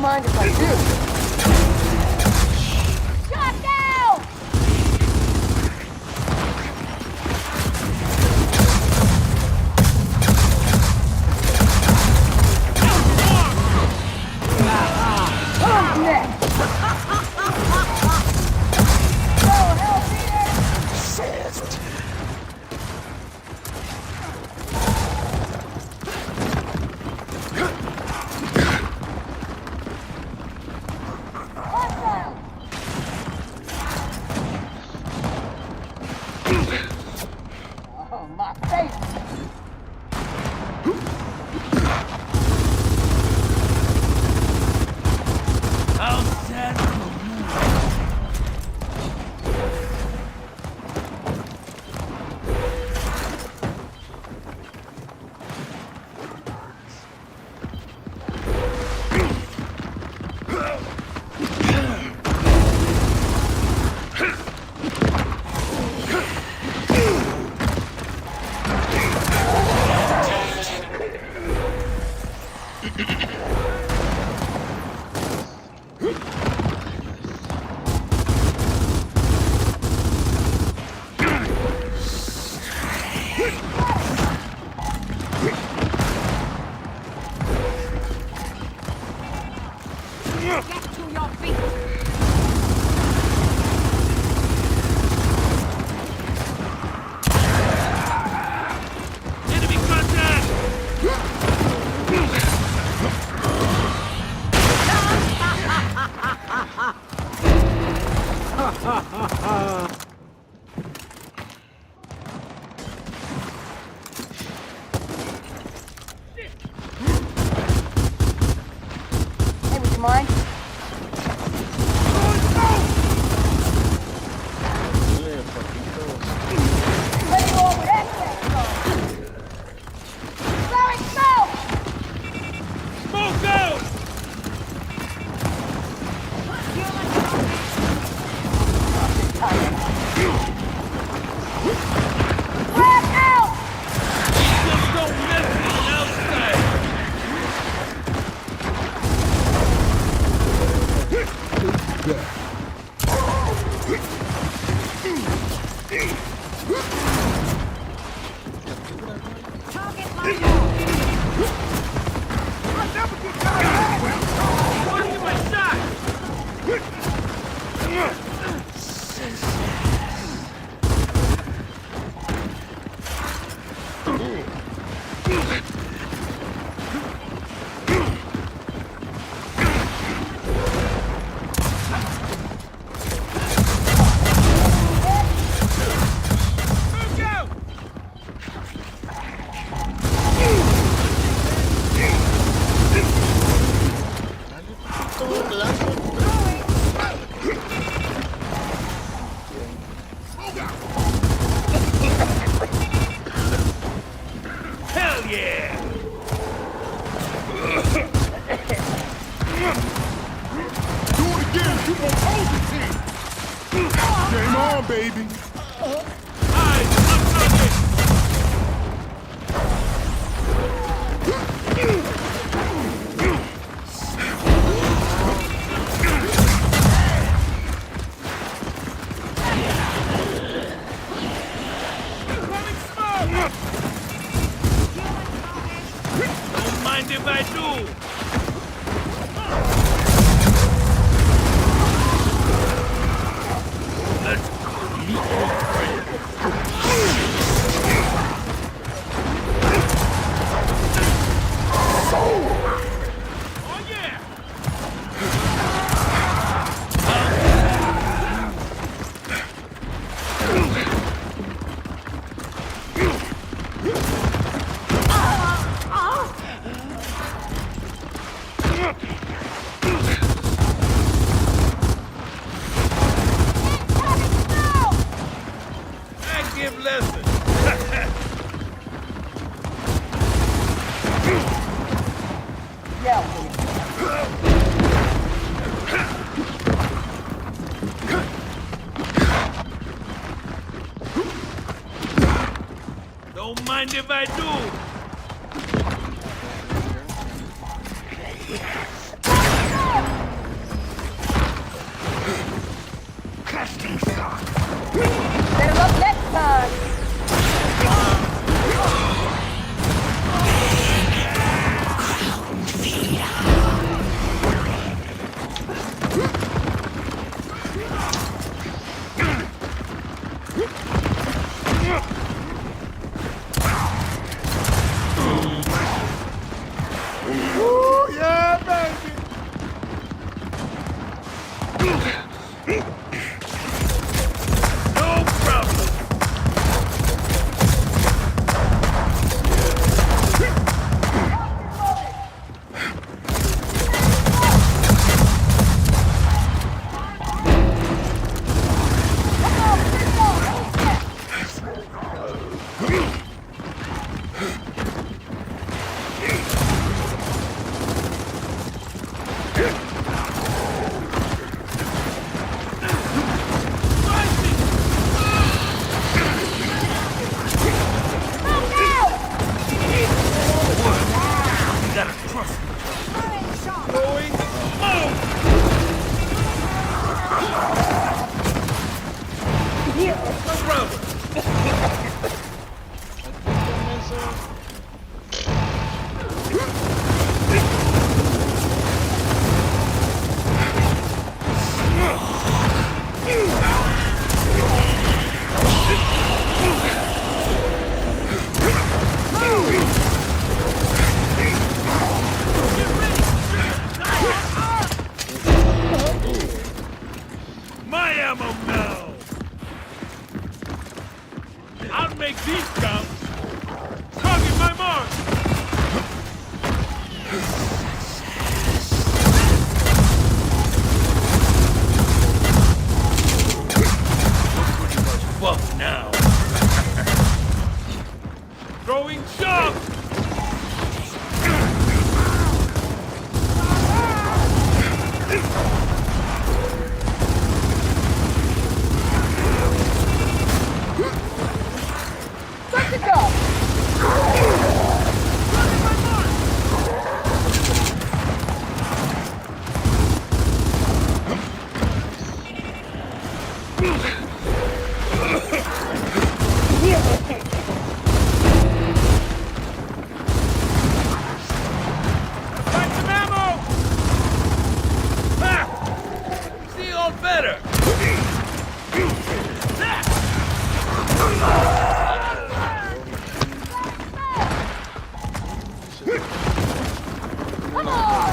mind if I do. Shut down! Who's next? Go, help me! Don't mind if I do. Better luck next time. Ooh, yeah, baby. No problem. You gotta trust me. Going, move! No problem. My ammo now! I'll make these count! Target my mark! Pretty much buff now. Throwing shot! Suck it up! Find some ammo! Ha! See all better! Come on!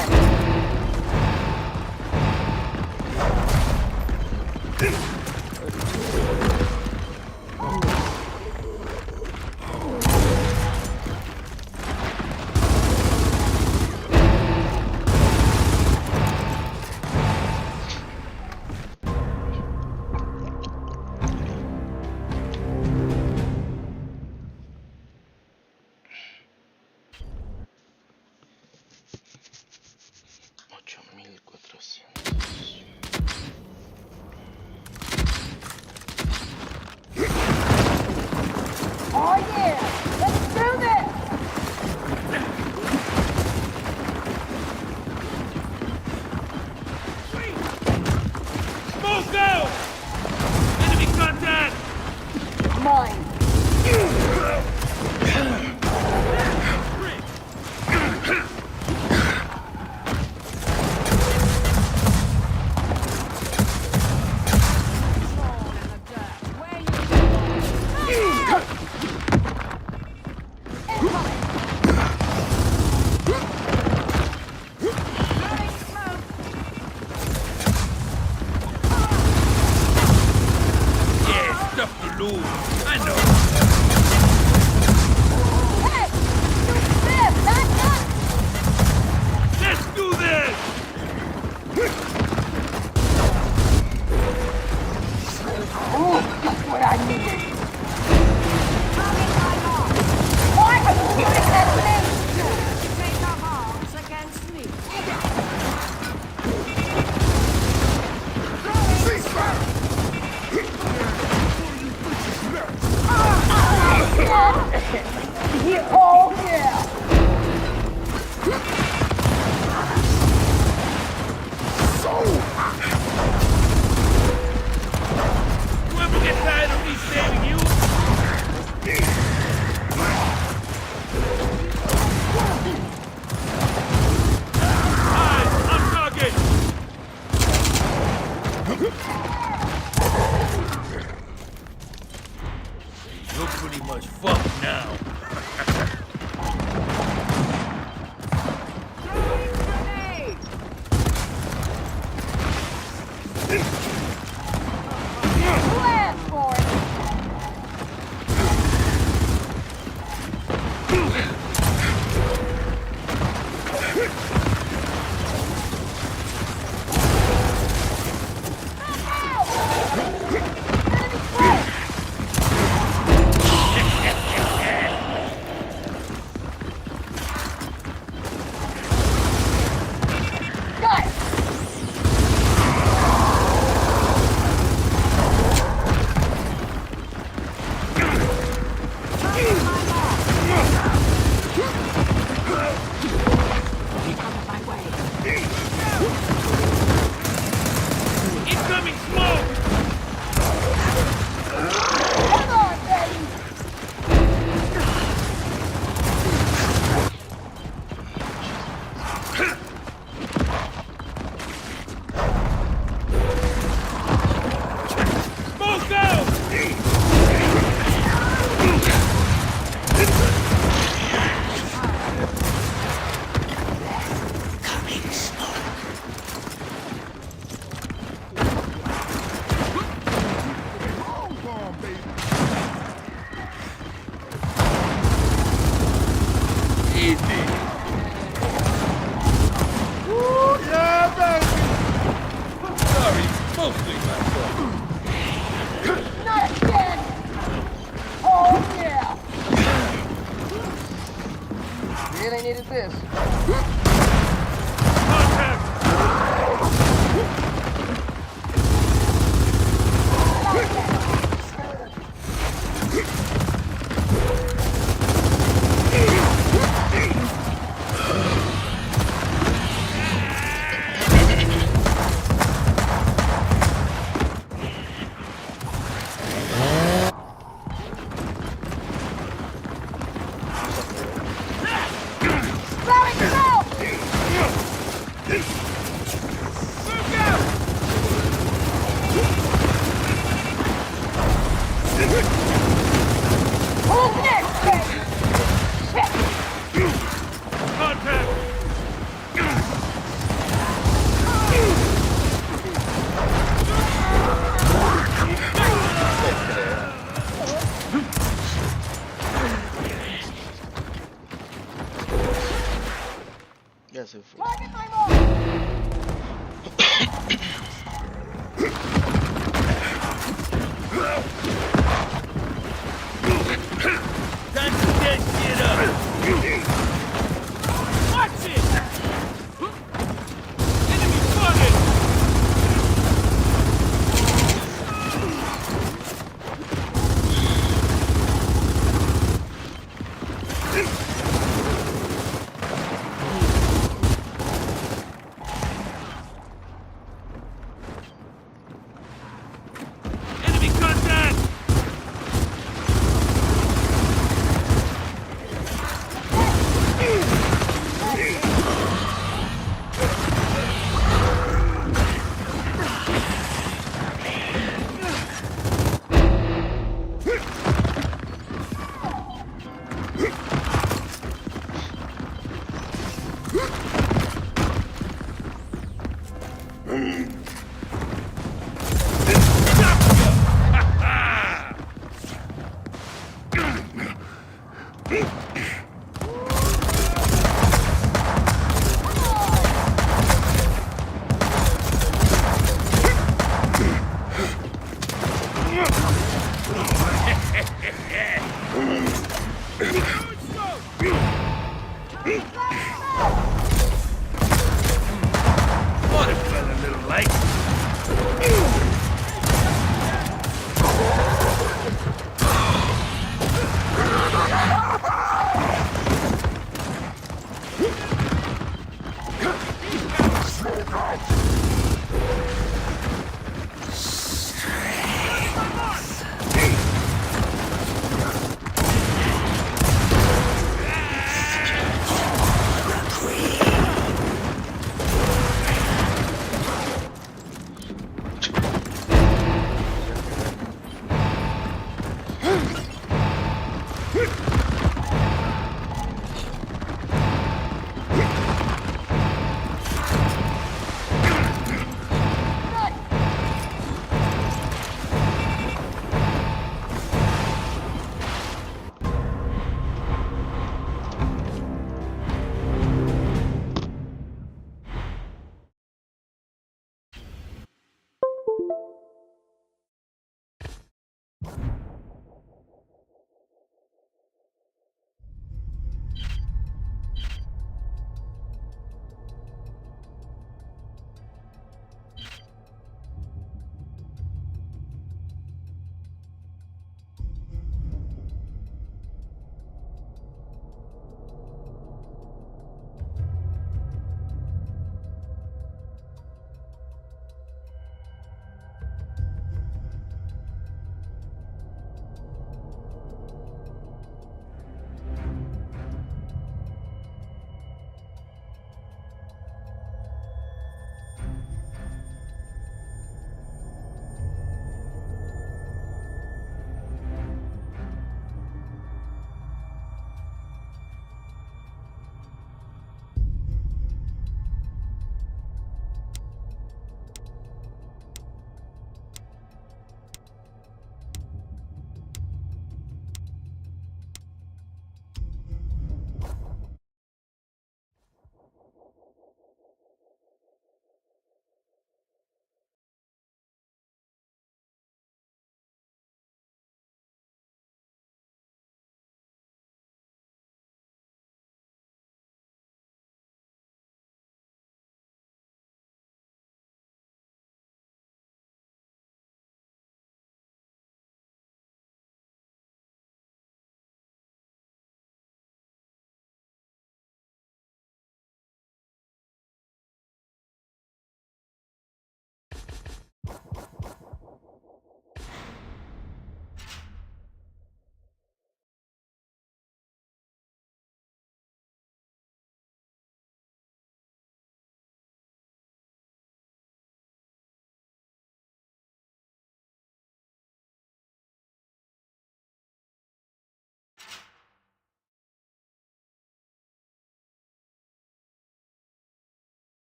You're pretty much fucked now. Blast for it! Incoming smoke! Come on, baby! Smoke out! Easy. Ooh, yeah, baby. Sorry, mostly my fault. Not again! Oh, yeah! Really needed this. Contact! Barry, go! Move out!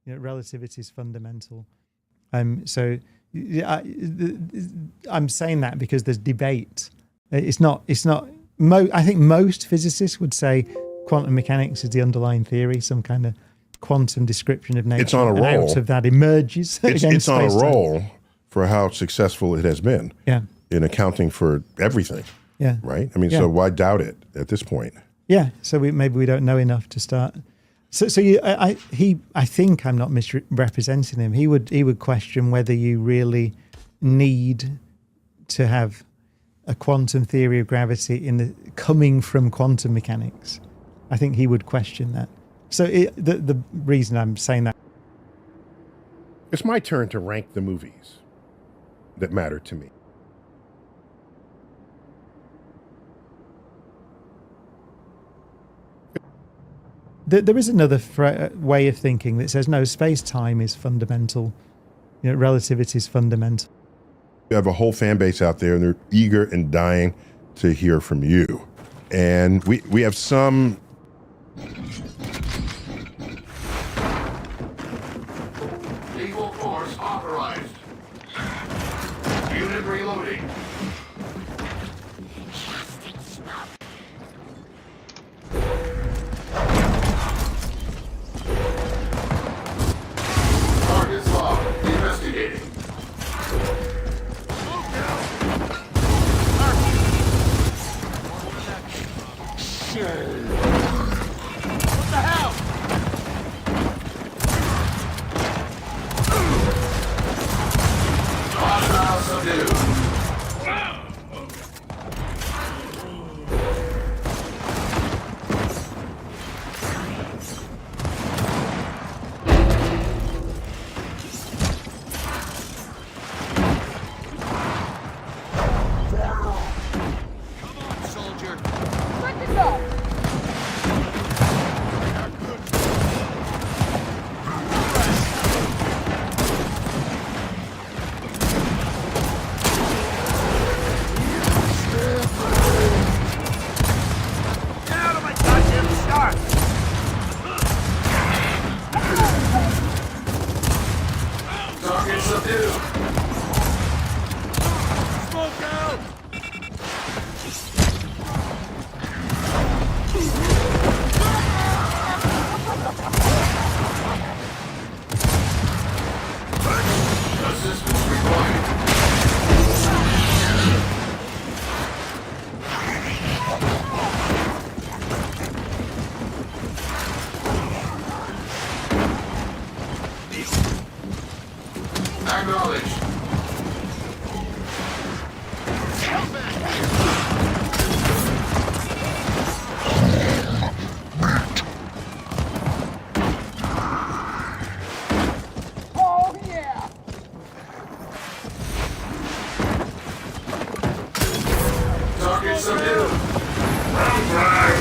relativity is fundamental. So I'm saying that because there's debate. It's not. I think most physicists would say quantum mechanics is the underlying theory, some kind of quantum description of nature. It's on a roll. And out of that emerges. It's on a roll for how successful it has been. Yeah. In accounting for everything. Yeah. Right. I mean, so why doubt it at this point? Yeah. So maybe we don't know enough to start. So I think I'm not misrepresenting him. He would question whether you really need to have a quantum theory of gravity coming from quantum mechanics. I think he would question that. So the reason I'm saying that. It's my turn to rank the movies that matter to me. There is another way of thinking that says, no, space-time is fundamental. Relativity is fundamental. You have a whole fan base out there, and they're eager and dying to hear from you. And we have some... Equal force authorized. Unit reloading. Target's locked. Investigating. What the hell? Hostile subdued. Good to go. Get out of my goddamn shot! Target subdued. Smoke out! Assistance required. Acknowledged. Oh yeah. Target subdued. Round five.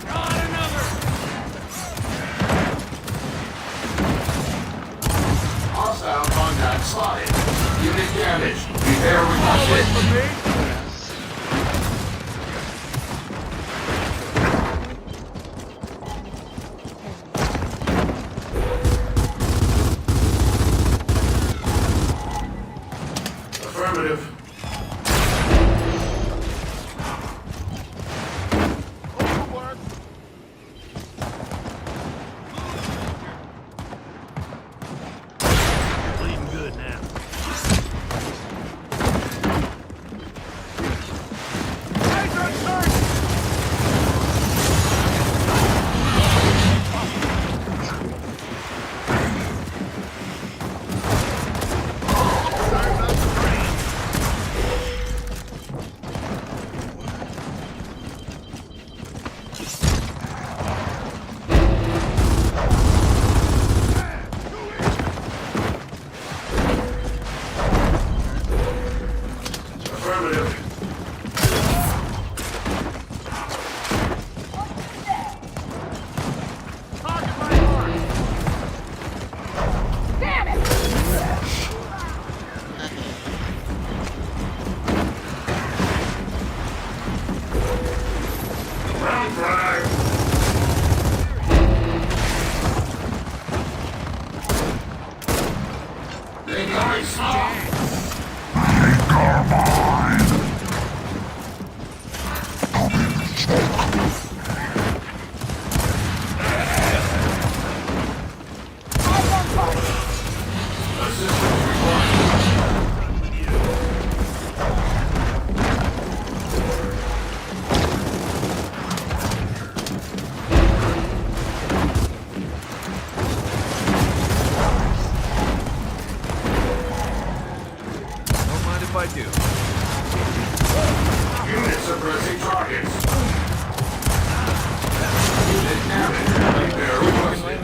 Got another! Hostile contact spotted. Unit damaged. Repair requested. For me? Affirmative. Overwork! Bleeding good now. Laser charge! Nice. Don't mind if I do. Units suppressing targets. Unit damage. Repair requested.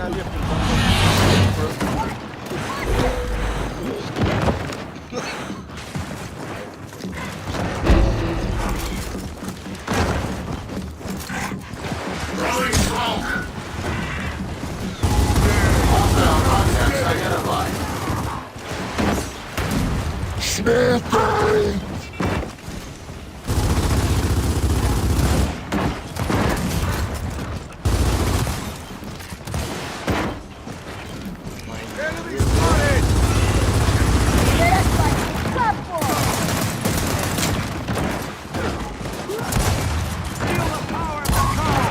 Throwing smoke. Hostile contacts identified. Enemy spotted! That's like platform. Feel the power of the car!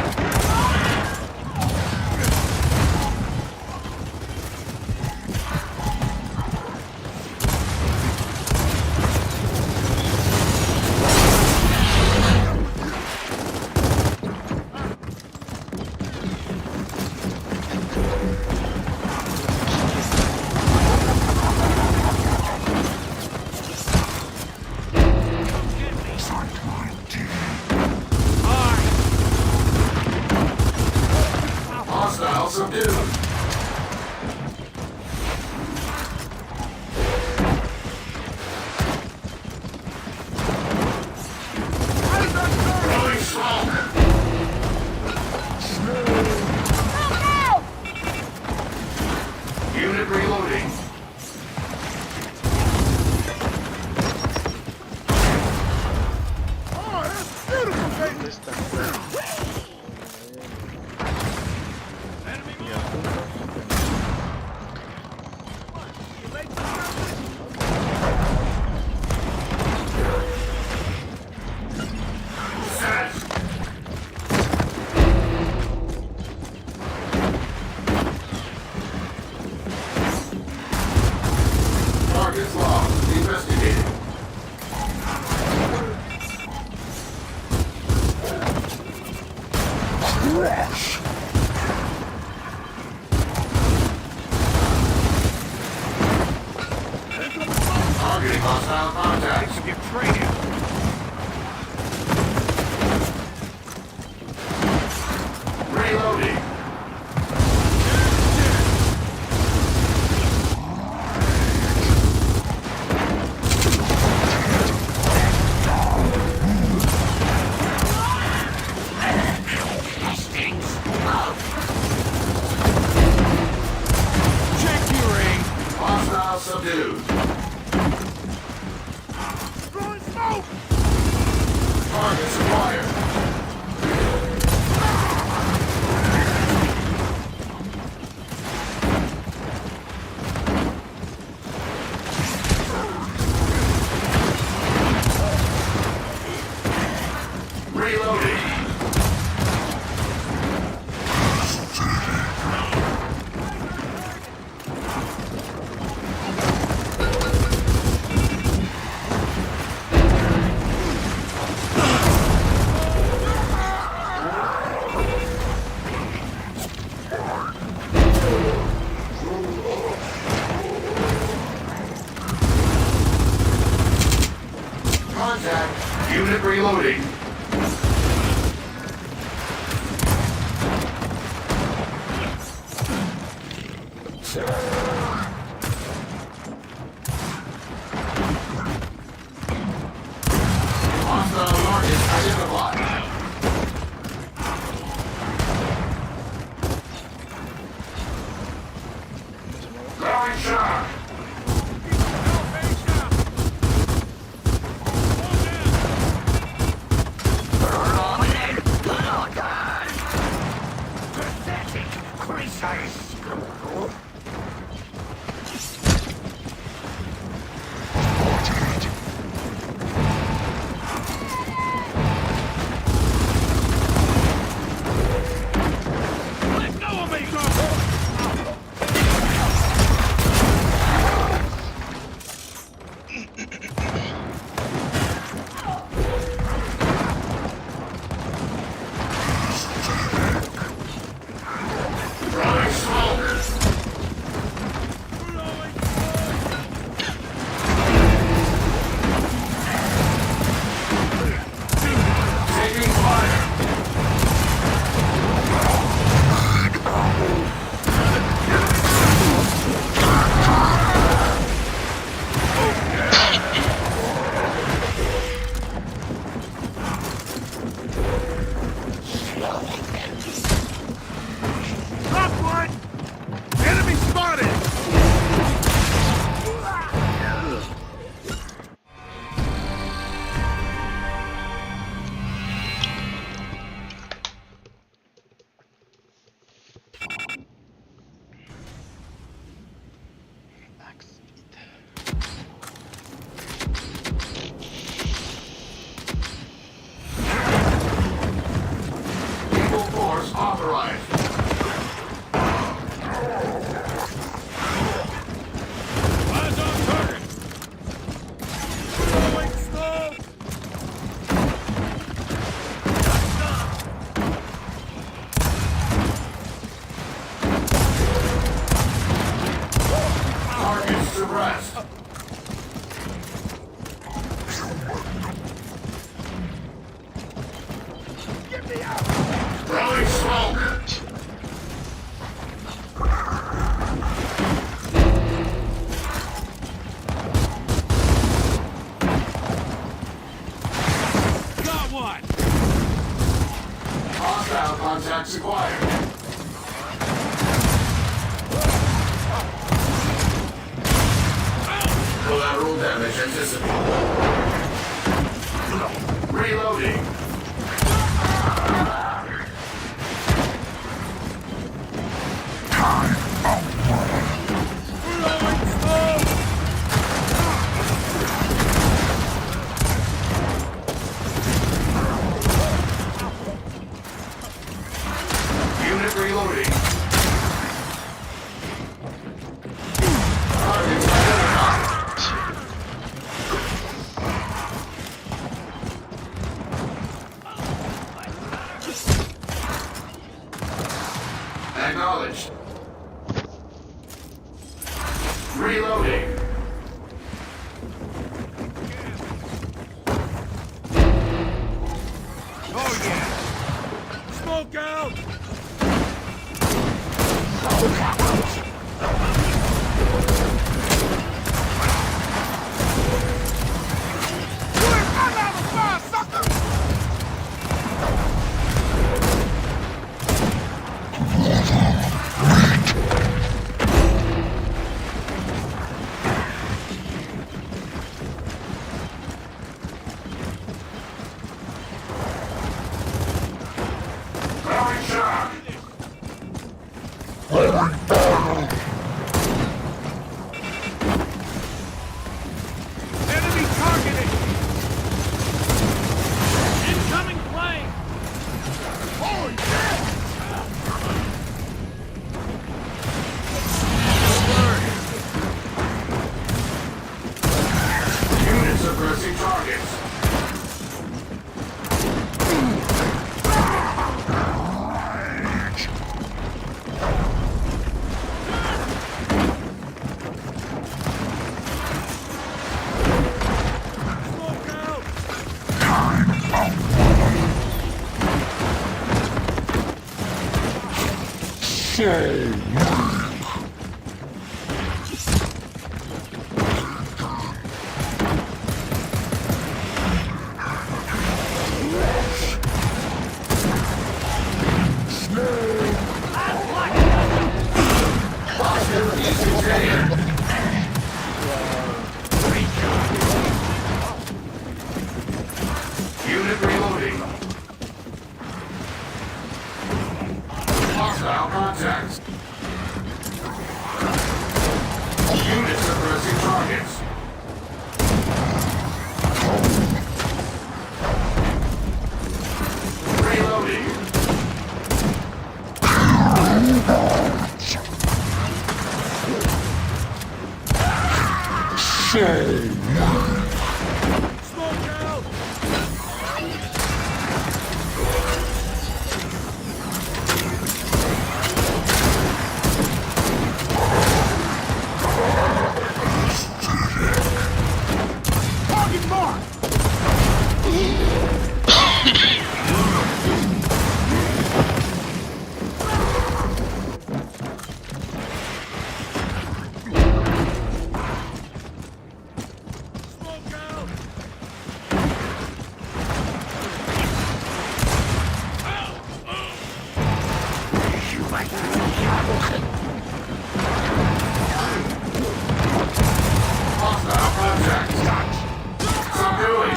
Hostile subdued. Throwing smoke. Help! Unit reloading. Oh, that's beautiful, baby! Enemy Set. Targets lost. Investigating. Targeting hostile contacts. Get training! Reloading. Check your aim! Hostile subdued. Throwing smoke! Targets acquired. Reloading. Contact. Unit reloading. Hostile targets identified. Throwing shock. Artifacts acquired. Collateral damage anticipated. Reloading. Unit reloading. Targets identified. Acknowledged. Reloading. Oh yeah! Smoke out! Throwing shock. Enemy targeted! Incoming plane! Holy shit! Units suppressing targets. Smoke out! Hostilities continued. Unit reloading. Hostile contacts. Unit suppressing targets. Reloading. Smoke out! Target mark! Smoke out! Hostile contacts. Subduing.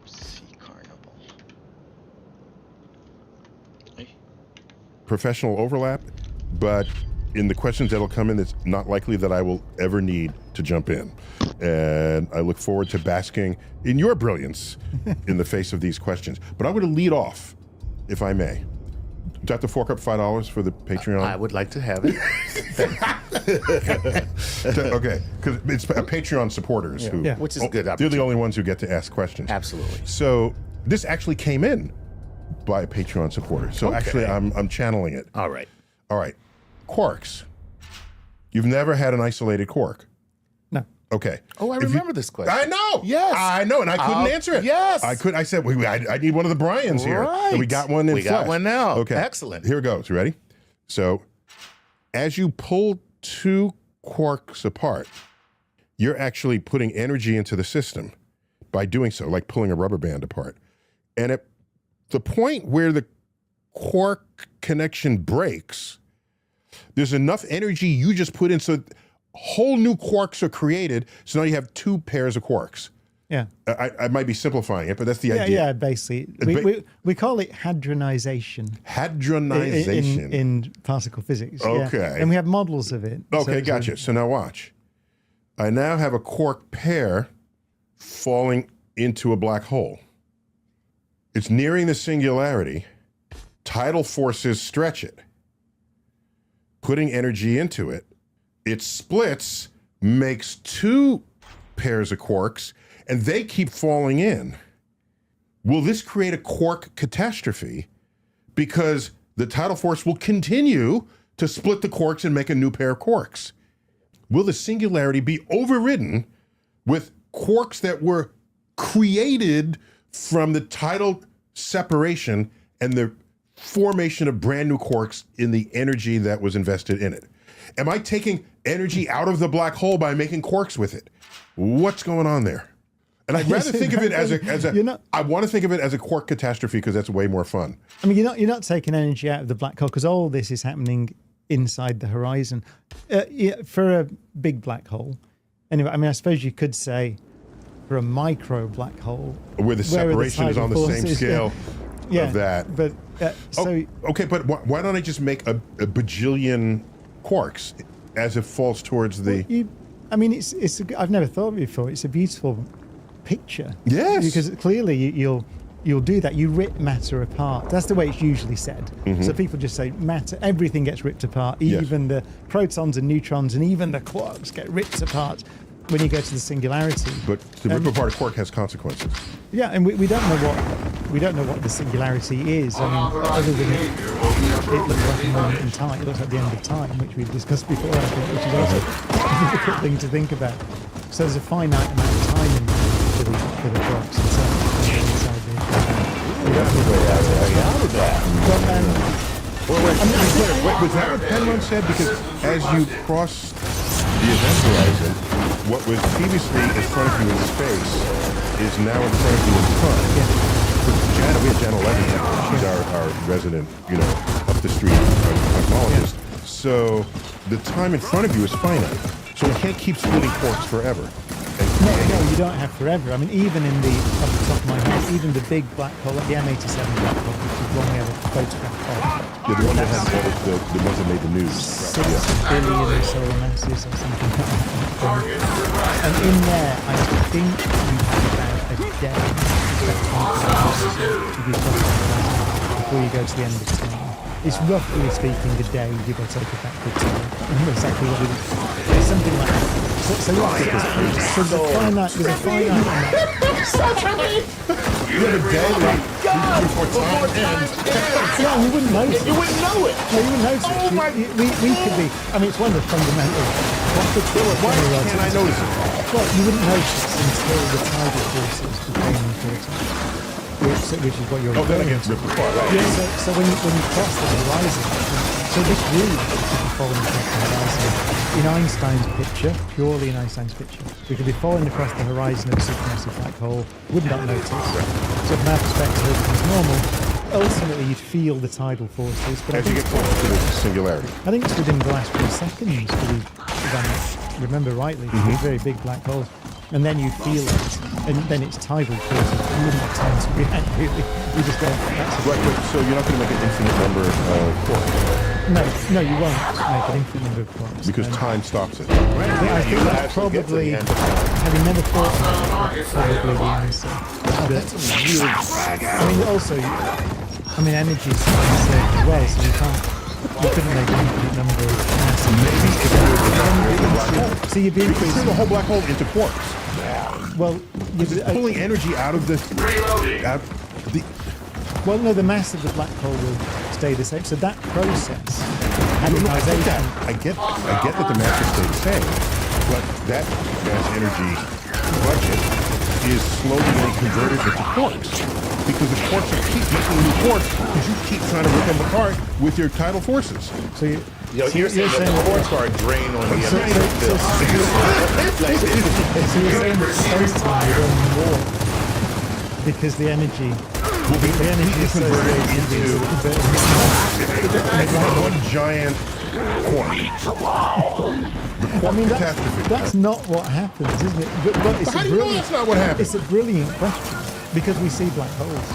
Sea Carnival. Professional overlap, but in the questions that'll come in, it's not likely that I will ever need to jump in. And I look forward to basking in your brilliance in the face of these questions. But I'm going to lead off, if I may. Do I have to fork up $5 for the Patreon? I would like to have it. Okay, because it's Patreon supporters who, Yeah. Which is a good they're the opportunity. only ones who get to ask questions. Absolutely. So this actually came in by a Patreon supporter. So Okay. actually, I'm channeling it. All right. All right, quarks. You've never had an isolated quark. No. Okay. Oh, I If you- remember this question. I know. Yes. I know, and I couldn't answer it. yes. I could. I said, I need one of the Bryans here. Right. And we got one in We got flesh. one now. Okay. Excellent. Here it goes. You ready? So, as you pull two quarks apart, you're actually putting energy into the system by doing so, like pulling a rubber band apart. And at the point where the quark connection breaks, there's enough energy you just put in so whole new quarks are created. So now you have two pairs of quarks. Yeah. I might be simplifying it, but that's the Yeah, idea. yeah, basically. We call it hadronization. Hadronization. In particle physics. yeah. Okay. And we have models of it. Okay, gotcha. So now watch. I now have a quark pair falling into a black hole. It's nearing the singularity. Tidal forces stretch it, putting energy into it. It splits, makes two pairs of quarks, and they keep falling in. Will this create a quark catastrophe? Because the tidal force will continue to split the quarks and make a new pair of quarks. Will the singularity be overridden with quarks that were created from the tidal separation and the formation of brand new quarks in the energy that was invested in it? Am I taking energy out of the black hole by making quarks with it? What's going on there? And I'd rather think of it as I want to think of it as a quark catastrophe because that's way more fun. I mean, you're not taking energy out of the black hole because all this is happening inside the horizon. For a big black hole, anyway, I mean, I suppose you could say for a micro black hole Where the separation is on the same scale of that. But okay, but why don't I just make a bajillion quarks as it falls towards the... I've never thought of it before. It's a beautiful picture. Yes. Because clearly you'll do that. You rip matter apart. That's the way it's usually said. Mm-hmm. So people just say matter, everything gets ripped apart. Even the protons and neutrons and even the quarks get ripped apart when you go to the singularity. But to rip apart a quark has consequences. Yeah, and we don't know what the singularity is. I mean, other than it looks like a moment in time. It looks like the end of time, which we've discussed before, I think, which is also a difficult thing to think about. So there's a finite amount of time in for the clocks inside the Was that what P.1 said? Because as you cross the event horizon, what was previously in front of you in space is now in front of you in time. Yeah. We have Jan 11 now. She's our resident, up the street cosmologist. So the time in front of you is finite. So we can't keep splitting quarks forever. No, you don't have forever. I mean, even off the top of my head, even the big black hole, like the M87 black hole, which is one we have a photograph of. Yeah, the one that had the ones that made the news. 6 billion solar masses or something like that. And in there, I think you have about a day before you go to the end of time. It's roughly speaking a day, give or take a backward time. I don't know exactly what it is. It's something like that. So there's a finite amount. You have a day before time ends. Yeah, you wouldn't notice. You wouldn't know it. No, you wouldn't notice it. We could be. I mean, it's one of the fundamental. Why can't I notice it? Well, you wouldn't notice it until the tidal forces became important. Which is what you're then I referring get to. ripped apart, right? Yeah, so when you cross the horizon, so this really could be falling across the horizon. In Einstein's picture, purely in Einstein's picture, we could be falling across the horizon of a supermassive black hole, would not notice. So from our perspective, everything's normal. Ultimately, you'd feel the tidal forces. But As you get closer to the singularity. I think it's within the last few seconds, if I remember rightly, it's a very big black hole. And then you feel it, and then it's tidal forces. You wouldn't have time to react, really. You just go, that's Right, so you're not going to make an infinite number of quarks. No, you won't make an infinite number of quarks. Because time stops it. I think that's probably, having never thought about it, probably the answer. I mean, also, energy is conserved as well, so you couldn't make an infinite number of masses. So you'd be Turn the whole black hole into quarks. well, It's pulling energy out of the... Well, no, the mass of the black hole will stay the same. So that process, I get that the mass will stay the same. But that gas energy budget is slowly getting converted into quarks. Because the quarks will keep making new quarks because you keep trying to rip them apart with your tidal forces. So you, Yo, you're saying that the quarks are a drain on the so, energy so, bill. so you're saying that space-time is only more because the energy is converted into into one giant quark. The quark catastrophe. that's not what happens, isn't it? But it's How a do you know brilliant. that's not what happens? It's a brilliant question because we see black holes.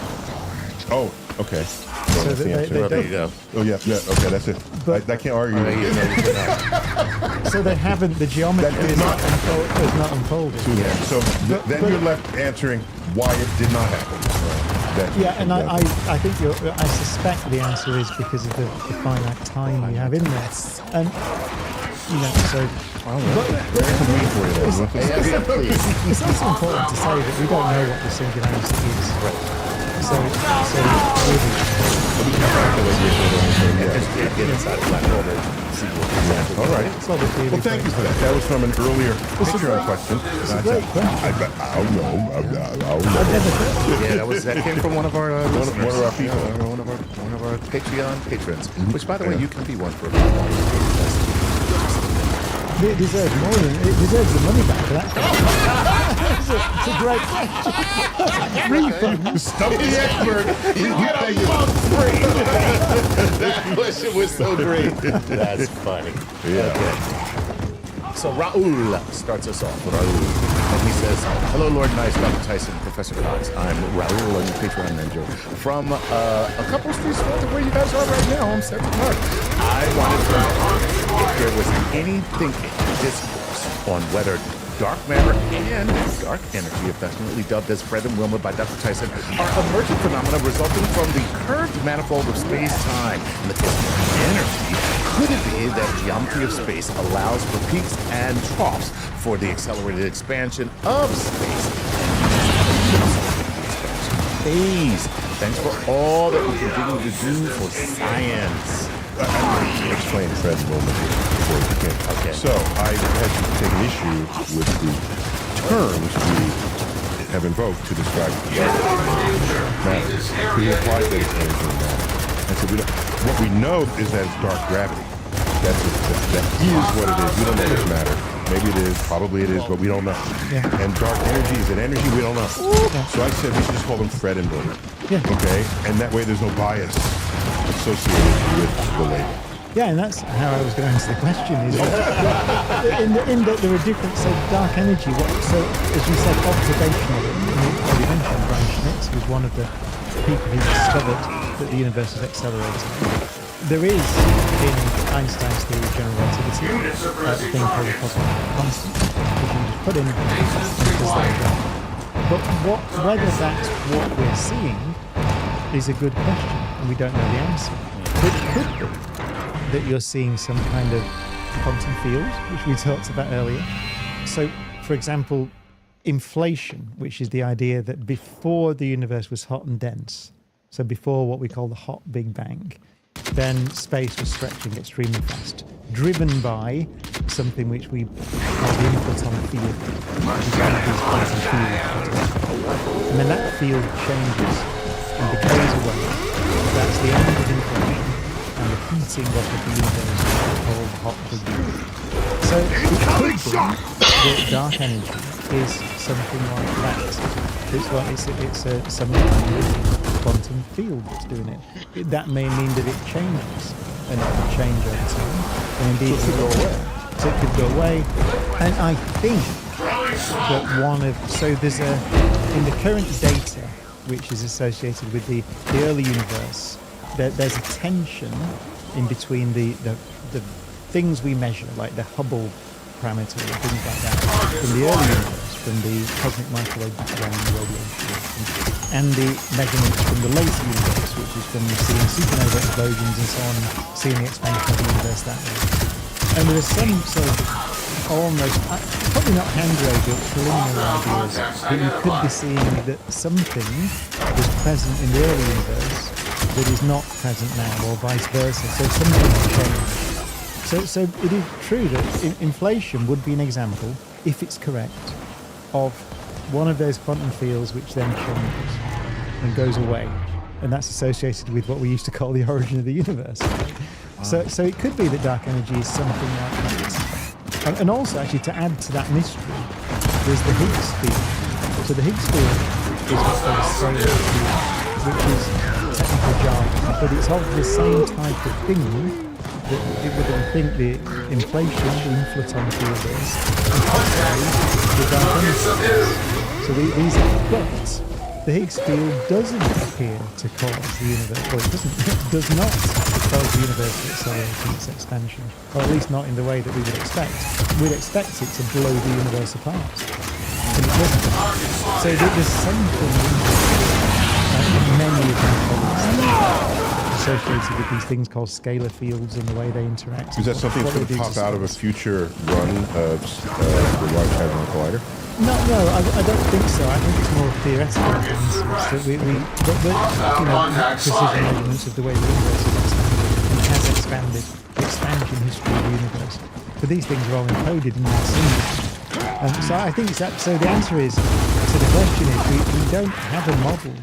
Oh, okay. So that they There you don't, go. Oh yeah, okay, that's it. But- I can't argue. with you. so they haven't. The geometry That did is not- not unfolded. So then but- you're left answering why it did not happen. That's Yeah, and what it comes I think I suspect the answer is because of the finite time you have in there, and so. It's also important to say that we don't know what the singularity is. So Get inside a black hole and see what happens. All right. it's obviously Well, thank you for that. That was from an earlier Patreon question. It's a great question. I don't know. I've never heard. Yeah, that came from one of our listeners. one of our people. Yeah, one of our Patreon patrons. Which, by the way, you can be one for a It deserves more than it deserves the money back for that. It's a great question. Refund. Stump the expert. You get a month free. That question was so great. That's funny. Yeah. Okay. So Raul starts us off. Raul. And he says, hello, Lord Nice, Dr. Tyson, Professor Cox. I'm Raul, a Patreon Ninja. From a couple streets north of where you guys are right now on Central Park. I wanted to know if there was anything in discourse on whether dark matter and dark energy, affectionately dubbed as Fred and Wilma by Dr. Tyson, are emergent phenomena resulting from the curved manifold of space-time. In the case of energy, could it be that geometry of space allows for peaks and troughs for the accelerated expansion of space? Phase. Thanks for all that we continue to do for science. Explain Fred a moment before we begin. Okay. So I had to take an issue with the terms we have invoked to describe matter. We applied that it's energy and matter. And so what we know is that it's dark gravity. That is what it is. We don't know if it's matter. Maybe it is, probably it is, but we don't know. Yeah. And dark energy, is it energy? We don't know. So I said we should just call them Fred and Wilma. Yeah. Okay? And that way there's no bias associated with the label. Yeah, and that's how I was going to answer the question. Is in that there are different, so dark energy. So as you said, observationally, you mentioned Brian Schmitz was one of the people who discovered that the universe is accelerating. There is in Einstein's theory of general relativity a thing called the cosmic constant, which you can just put in and it does that. But whether that's what we're seeing is a good question, and we don't know the answer. It could be that you're seeing some kind of quantum field, which we talked about earlier. So, for example, inflation, which is the idea that before the universe was hot and dense, so before what we call the hot Big Bang, then space was stretching extremely fast, driven by something which we call the inflaton field, which is one of these quantum fields. And then that field changes and decays away. That's the end of inflation and the heating of the universe, which we call hot Big Bang. So it could be that dark energy is something like that. It's some kind of quantum field that's doing it. That may mean that it changes, and it could change over time. And indeed, it could go away. So it could go away. And I think that there's in the current data, which is associated with the early universe, there's a tension in between the things we measure, like the Hubble parameter and things like that, from the early universe, from the cosmic microwave background radiation, and the measurements from the later universe, which is from seeing supernova explosions and so on, seeing the expansion of the universe that way. And there are some sort of almost, probably not hand-wavy, but preliminary ideas that you could be seeing that something was present in the early universe that is not present now, or vice versa. So something's changed. So it is true that inflation would be an example, if it's correct, of one of those quantum fields which then changes and goes away. And that's associated with what we used to call the origin of the universe. So it could be that dark energy is something like that. And also, actually, to add to that mystery, there's the Higgs field. So the Higgs field is what's called a scalar field, which is technical jargon, but it's of the same type of thing that we think the inflation, the inflaton field is, and possibly the dark energy. So these are, but the Higgs field doesn't appear to cause the universe, well, it does not cause the universe to accelerate in its expansion, or at least not in the way that we would expect. We'd expect it to blow the universe apart, and it doesn't. So there's something in many of my colleagues associated with these things called scalar fields and the way they interact. Is that something that's going to pop out of a future run of the Large Hadron Collider? No, I don't think so. I think it's more theoretical. That we precision measurements of the way the universe has expanded, the expansion history of the universe. But these things are all encoded in that symbol. So I think it's that. So the answer is, so the question is, we don't have a model.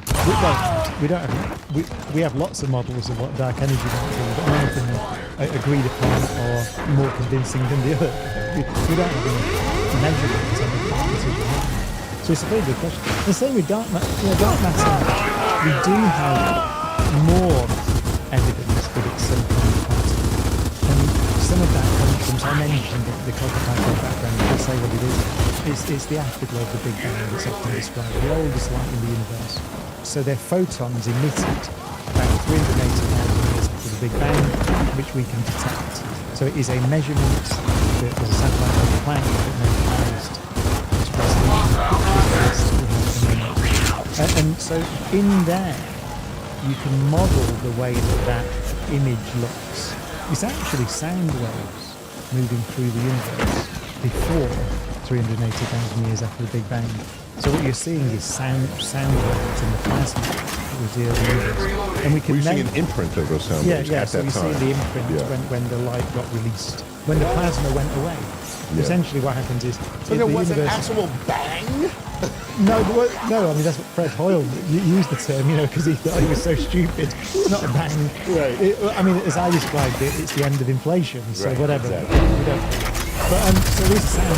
We have lots of models of what dark energy might be, but none of them are agreed upon or more convincing than the other. We don't have any measurements on it. So it's a very good question. The same with dark matter. We do have more evidence that it's some kind of particle. And some of that comes from, I mentioned the cosmological background, I'll say what it is. It's the afterglow of the Big Bang that's often described, the oldest light in the universe. So they're photons emitted about 380,000 years after the Big Bang, which we can detect. So it is a measurement. There's a satellite called Planck that measured its resolution. And so in there, you can model the way that image looks. It's actually sound waves moving through the universe before 380,000 years after the Big Bang. So what you're seeing is sound waves in the plasma that was the early universe. And we can seeing an imprint of those sound waves at so that we time. see the imprint when the light got released. When the plasma went away. Yeah. Essentially what happens is... So there was an actual bang? No, I mean, that's what Fred Hoyle used the term, because he thought he was so stupid. It's not a bang. Right. I mean, as I described it, it's the end of inflation, so Right, whatever. exactly. We don't. But, so this sound...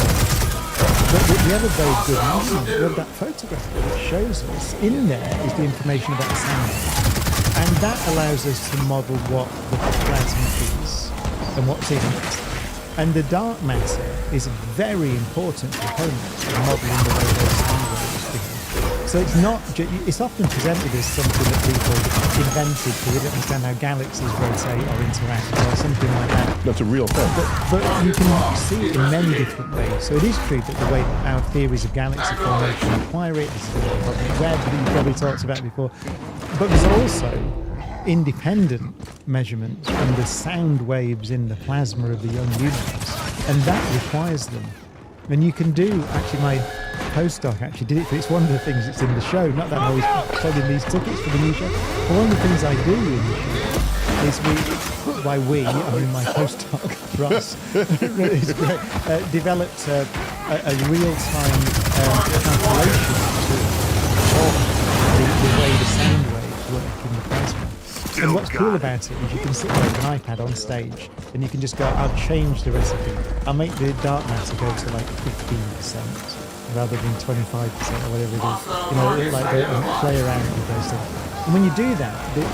But we have a very good measurement. We have that photograph that shows us. In there is the information about the sound. And that allows us to model what the plasma is and what's in it. And the dark matter is a very important component of modelling the way those sound waves behave. So it's not. It's often presented as something that people invented because they don't understand how galaxies rotate or interact or something like that. That's a real thing. But you can see it in many different ways. So it is true that the way our theories of galaxy formation require it. This is the cosmic web that you probably talked about before. But there's also independent measurements from the sound waves in the plasma of the young universe, and that requires them. And you can do, actually my postdoc actually did it, but it's one of the things that's in the show, not that I'm always selling these tickets for the new show, but one of the things I do in the show is I mean my postdoc, Ross, is great, developed a real-time calculation of the way the sound waves work in the plasma. And what's cool about it is you can sit there with an iPad on stage and you can just go, I'll change the recipe. I'll make the dark matter go to like 15% rather than 25% or whatever it is. And play around with those things. And when you do that, the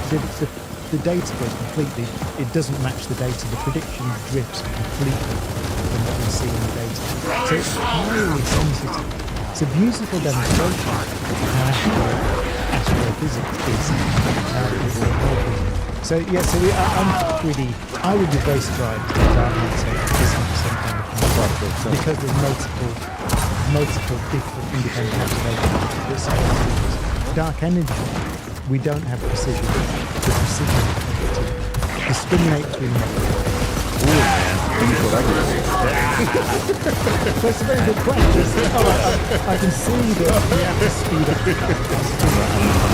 data goes completely, it doesn't match the data. The prediction drifts completely from what we see in the data. So it's highly sensitive. It's a beautiful demonstration of how astrophysics is. I would be very surprised if dark matter isn't some kind of concept, because there's multiple different independent observations. Dark energy, we don't have precision. The precision to discriminate between them. That's a very good question. I can see that we have to speed up.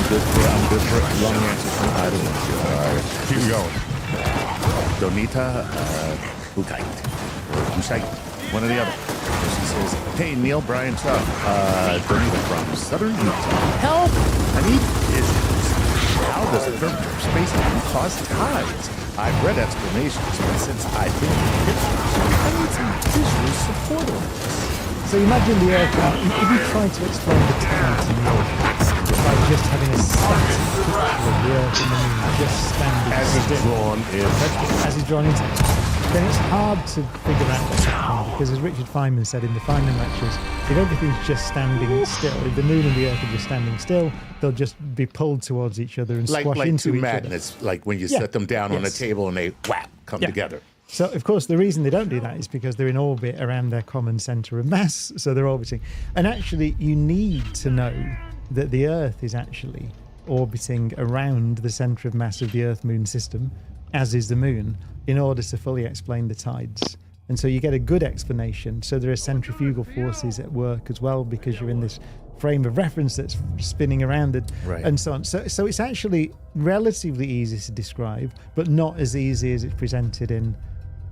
I'm good for long answers. I don't want to. Keep going. Donita, Bukite, or Bushite, one or the other. And she says, hey, Neil, Brian, Chuck, Donita from Southern Utah. Help! I need visuals. How does a curvature of space cause tides? I've read explanations, but since I've been in pictures, I need some visual support on this. So imagine the Earth. If you try to explain the tides in the ocean by just having a static picture of the Earth and the Moon just standing As is still, drawn in textbooks. as is drawn in text, then it's hard to figure out what's happening, because as Richard Feynman said in the Feynman lectures, if everything's just standing still, if the Moon and the Earth are just standing still, they'll just be pulled towards each other and squash Like into two each magnets, like when you Yeah. set them down on a Yes. table and they whap, come Yeah. together. other. So, of course, the reason they don't do that is because they're in orbit around their common centre of mass, so they're orbiting. And actually, you need to know that the Earth is actually orbiting around the centre of mass of the Earth-Moon system, as is the Moon, in order to fully explain the tides. And so you get a good explanation. So there are centrifugal forces at work as well, because you're in this frame of reference that's spinning around it, Right. and so on. So it's actually relatively easy to describe, but not as easy as it's presented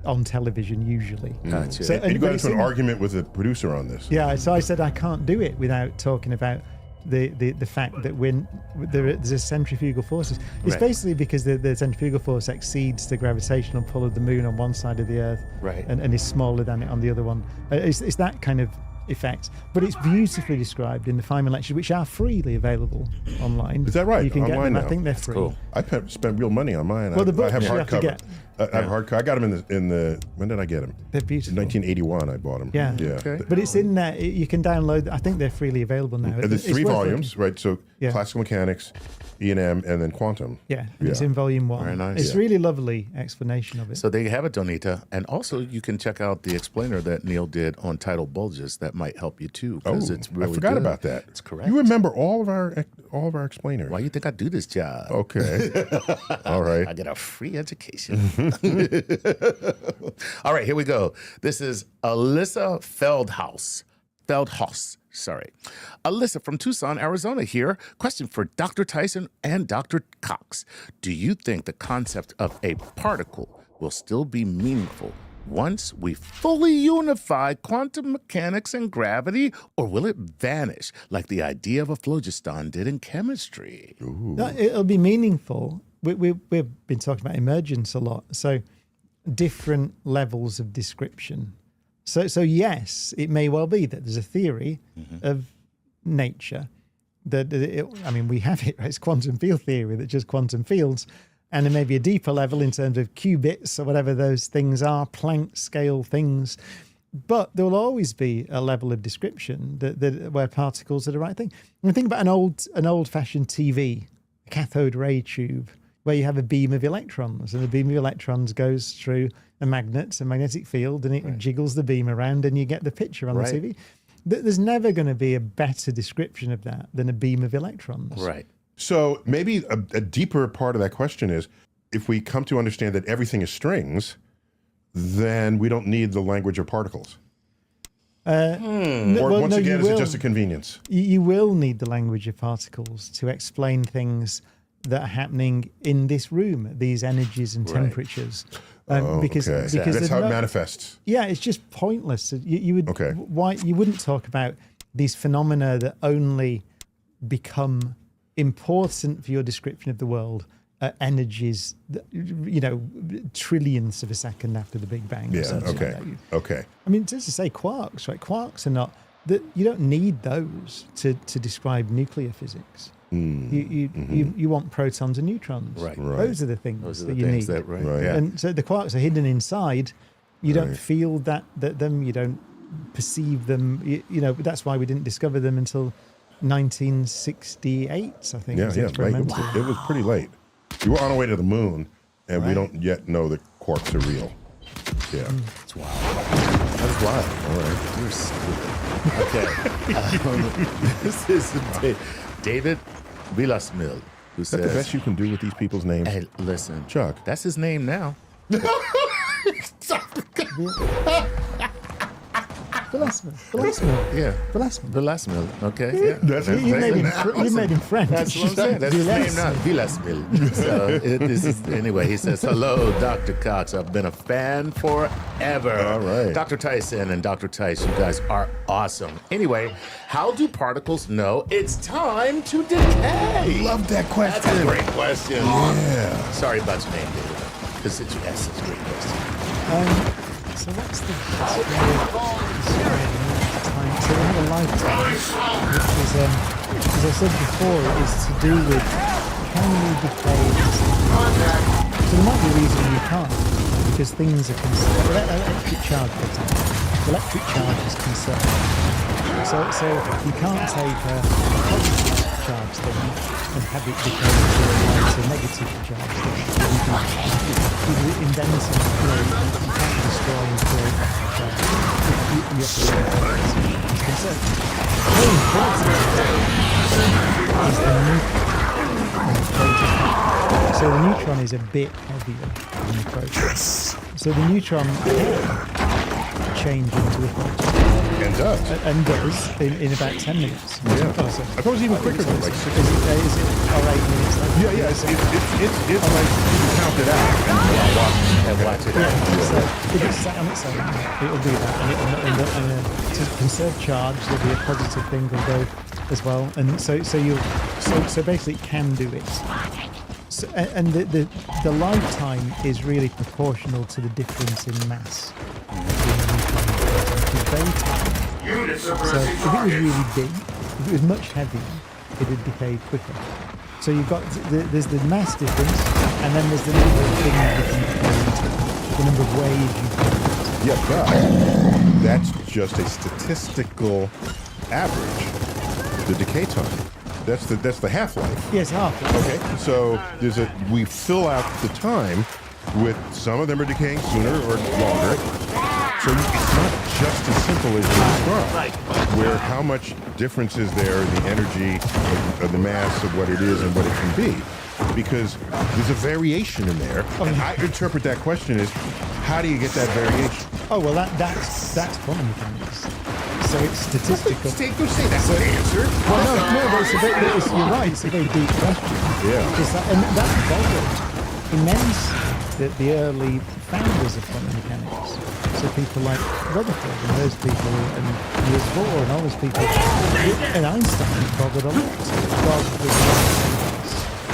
on television usually. Gotcha. So- And you got but into it's an in- argument with the producer on this. Yeah, so I said I can't do it without talking about the fact that when there's a centrifugal forces. It's Right. basically because the centrifugal force exceeds the gravitational pull of the Moon on one side of the Earth, Right. and is smaller than it on the other one. It's that kind of effect, but it's beautifully described in the Feynman lectures, which are freely available online. Is that right? You can get Online them. now? I think they're free. cool. I spent real money on mine. Well, the I have books you have to hardcover. get. I have hardcover. I got them in the. When did I get them? They're In beautiful. 1981, I bought them. Yeah. Yeah. Okay. But it's in there. You can download. I think they're freely available now. And there's It's three worth volumes, right? So Yeah. classical mechanics, E&M, and then quantum. Yeah, and it's in volume 1. Very nice. It's Yeah. really lovely explanation of it. So there you have it, Donita. And also, you can check out the explainer that Neil did on tidal bulges. That might help you too, Oh, because it's really I forgot good. about that. It's correct. You remember all of our explainers. Why you think I do this job? Okay. All right. I get a free education. All right, here we go. This is Alyssa Feldhaus. Sorry. Alyssa from Tucson, Arizona here. Question for Dr. Tyson and Dr. Cox. Do you think the concept of a particle will still be meaningful once we fully unify quantum mechanics and gravity, or will it vanish like the idea of a phlogiston did in chemistry? No, it'll be meaningful. We've been talking about emergence a lot. So different levels of description. So yes, it may well be that there's a theory of nature that we have it, right? It's quantum field theory, that just quantum fields, and there may be a deeper level in terms of qubits or whatever those things are, Planck scale things. But there will always be a level of description that where particles are the right thing. I mean, think about an old-fashioned TV, a cathode ray tube, where you have a beam of electrons, and the beam of electrons goes through a magnetic field, and it jiggles the beam around, and you get the picture on Right. the TV. There's never going to be a better description of that than a beam of electrons. Right. So maybe a deeper part of that question is, if we come to understand that everything is strings, then we don't need the language of particles. Or once again, is it just a convenience? You will need the language of particles to explain things that are happening in this room at these energies and temperatures. Because that's how there's it manifests. Yeah, it's just pointless. You would Okay. why you wouldn't talk about these phenomena that only become important for your description of the world at energies that, trillions of a second after the Big Bang. or Yeah. something Okay. like that. Okay. I mean, just to say quarks, right? Quarks are not that you don't need those to describe nuclear physics. You want protons and neutrons. Right. Those are the things Those are that the you things need. that, right. Right. Yeah. And so the quarks are hidden inside. You don't feel that them. You don't perceive them. But that's why we didn't discover them until 1968. I think. Yeah, was yeah. Late. experimental. It was pretty late. You were on our way to the moon, and we don't yet know that quarks are real. Yeah. That's wild. That is wild. All right. You're stupid. Okay. This is David Villasmil, who Is that the says, best you can do with these people's names? hey, listen, Chuck. that's his name now. Velasmil. Yeah. Velasmil. Velasmil. Okay. Yeah. You made him French. That's what I'm saying. That's his name, not Velasmil. So this is anyway. He says, "Hello, Dr. Cox. I've been a fan forever." All right. Dr. Tyson and Dr. Tice, you guys are awesome. Anyway, how do particles know it's time to decay? Love that question. That's a great question. Yeah. Sorry about your name, David. Because it's yes, it's a great question. So what's the best way of describing time? So we have a lifetime, which is, as I said before, is to do with can you decay? So there might be a reason you can't, because things are conserved. Electric charge, for example. Electric charge is conserved. So you can't take a positive charge thing and have it decay to a negative charge thing. You can invent something, you can't destroy and create charge. You have to learn it's conserved. Very important is the neutron. So the neutron is a bit heavier than the proton. So the neutron can change into a proton. And does. And does in about 10 minutes. Yeah. Oh, so I thought it was even quicker than like 6 is it 8 minutes? Like, Yeah, it's like you count it out and watch it. So if it's sat on its own, it'll do that, and to conserve charge, there'll be a positive thing will go as well, and so basically it can do it. So, and the lifetime is really proportional to the difference in mass. It's very tiny. So if it was really big, if it was much heavier, it would decay quicker. So you've got there's the mass difference, and then there's the number of things that you decay into, the number of ways you decay. Yeah, but that's just a statistical average. The decay time. That's the half-life. Yes, half. Okay, so we fill out the time with some of them are decaying sooner or longer. So it's not just as simple as you described, where how much difference is there in the energy of the mass of what it is and what it can be. Because there's a variation in there. And I interpret that question as, how do you get that variation? Oh, well, that's quantum mechanics. So it's statistical. Don't say that's the answer. Well, no, but you're right. It's a very deep question. Yeah. And that bothered immensely the early founders of quantum mechanics. So people like Rutherford and those people, and Niels Bohr and all those people, and Einstein bothered a lot rather than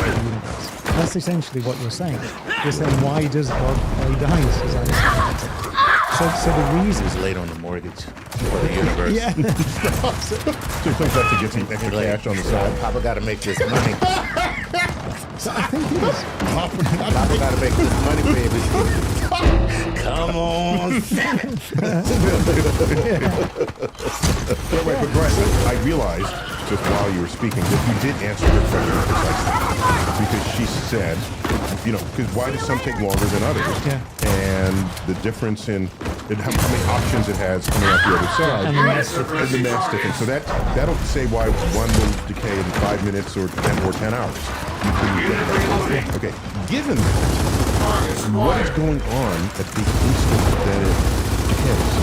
the universe. That's essentially what you're saying. You're saying, why does God play dice, as Einstein? So the reason He's late on the mortgage for the universe. Yeah. So he plays that to get some extra cash on the side. Papa got to make this money. So I think it is. Papa got to make this money, baby. Come on. But Brett, I realized just while you were speaking that you did answer your question precisely. Because she said, because why does some take longer than others? Yeah. And the difference in how many options it has coming out the other side. And the mass difference. And the mass difference. So that'll say why one will decay in 5 minutes or 10 hours. You couldn't get that. Okay. Given that, what is going on at the instant that it decays?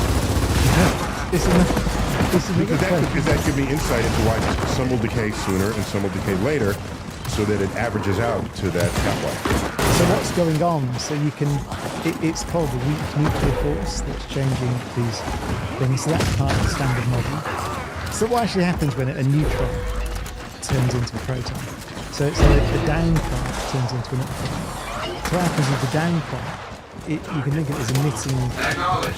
Because that could be insight into why some will decay sooner and some will decay later, so that it averages out to that half-life. So what's going on? So you can, it's called the weak nuclear force that's changing these things. So that's part of the standard model. So what actually happens when a neutron turns into a proton? So a down quark turns into an up quark. So what happens with the down quark? You can think of it as emitting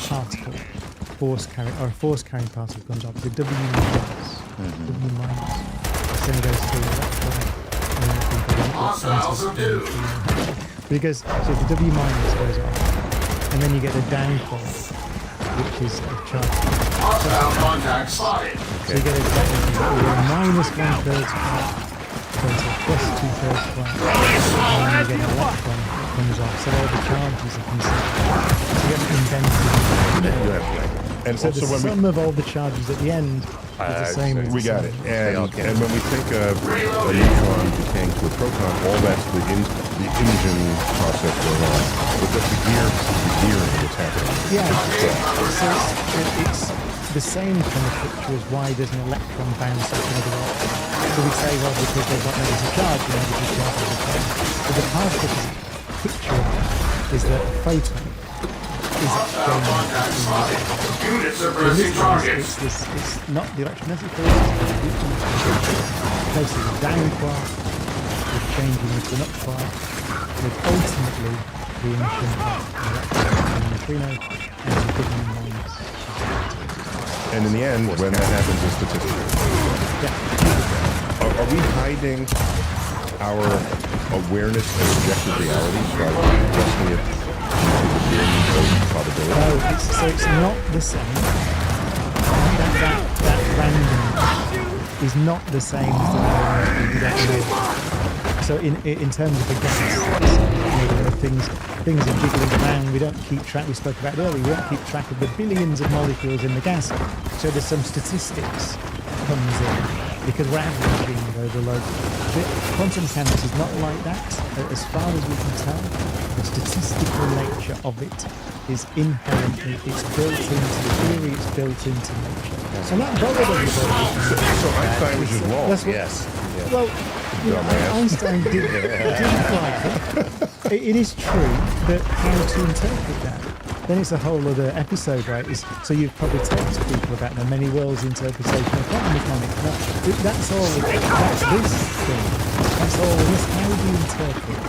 particle, a force carrying particle comes off. The W minus. W minus. Then goes through electron. Because so the W minus goes off, and then you get a down quark, which is a charge. Contact spotted. So you get a minus 1/3 quark, goes to plus 2/3 quark, and then you get an electron that comes off. So all the charges are considered. So you get invented. And So also the when sum of all the charges at the end is the same as we the got sum. it. And when we think of a neutron decaying to a proton, all that's the engine process going on. But that's the gearing that's happening. Yeah. So it's the same kind of picture as why does an electron bounce off another object? So we say, well, because they've got negative charge, and negative charge is a plane. But the particle picture of that is that a photon is Units suppressing targets. it's not the electromagnetic field, it's places a down quark, with changing into an up quark, with ultimately the emission of an electron and a neutrino, and the given minus. And in the end, when that happens, it's statistical. Yeah. Are we hiding our awareness of objective reality by adjusting it to the bins of probability? No, so it's not the same. That random is not the same as the random you don't know. So in terms of the gas, there are things are jiggling around. We don't keep track. We spoke about it earlier. We don't keep track of the billions of molecules in the gas. So there's some statistics comes in because we're averaging over loads. Quantum mechanics is not like that. As far as we can tell, the statistical nature of it is inherently, it's built into the theory, it's built into nature. And that bothered everybody. So Einstein was just wrong. That's what, Yes. well, you know, Einstein didn't like it. It is true, but how to interpret that? Then it's a whole other episode, right? So you've probably talked to people about the many worlds interpretation of quantum mechanics. That's all. That's this thing. That's all this. How do you interpret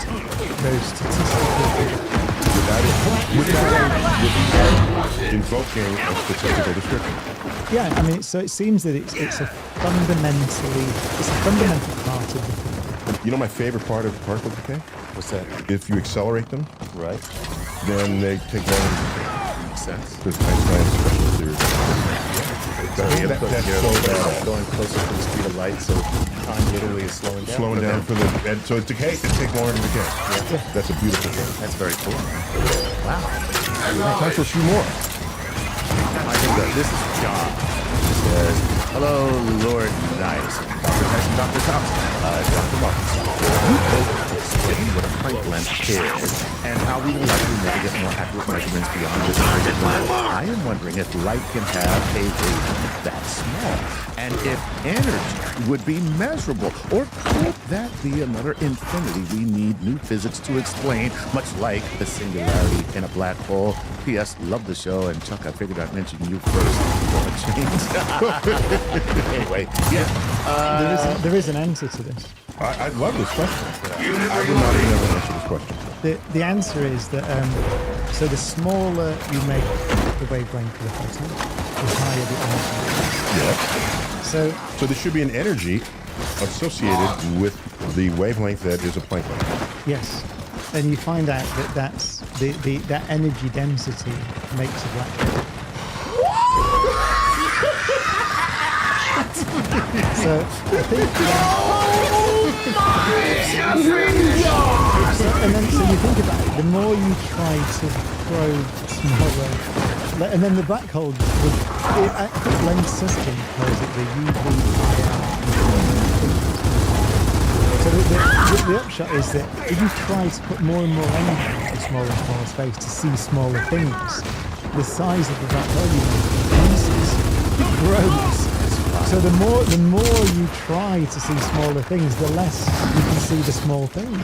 those statistical? Without invoking a statistical description. Yeah, I mean, so it seems that it's a fundamental part of the thing. You know my favorite part of particle decay? What's that? If you accelerate them, Right. then they take longer to decay. Makes sense. There's Einstein's special theory. That's so bad. Going closer to the speed of light, so time literally is slowing down. Slowing down for the and so it's decay. It takes longer to decay. Yeah. That's a beautiful thing. That's very cool. Wow. Time for a few more. I think that this is John. It says, hello, Lord Nice. Dr. Tyson, Dr. Thompson, Dr. Marcus. You both explain what a Planck length is and how we will likely never get more accurate measurements beyond this target level. I am wondering if light can have a wavelength that small, and if energy would be measurable, or could that be another infinity we need new physics to explain, much like the singularity in a black hole? P.S. Love the show, and Chuck, I figured I'd mention you first. Anyway, yeah. There is an answer to this. I love this question. I would not even ever answer this question. The answer is that so the smaller you make the wavelength of the photon, the higher the energy. Yeah. So there should be an energy associated with the wavelength that is a Planck length. Yes, and you find out that that's that energy density makes a black hole. So I think, so you think about it, the more you try to probe smaller, and then the black hole would, I think Lens Susskind calls it the So the upshot is that if you try to put more and more energy into smaller and smaller space to see smaller things, the size of the black hole increases, it grows. So the more you try to see smaller things, the less you can see the small things,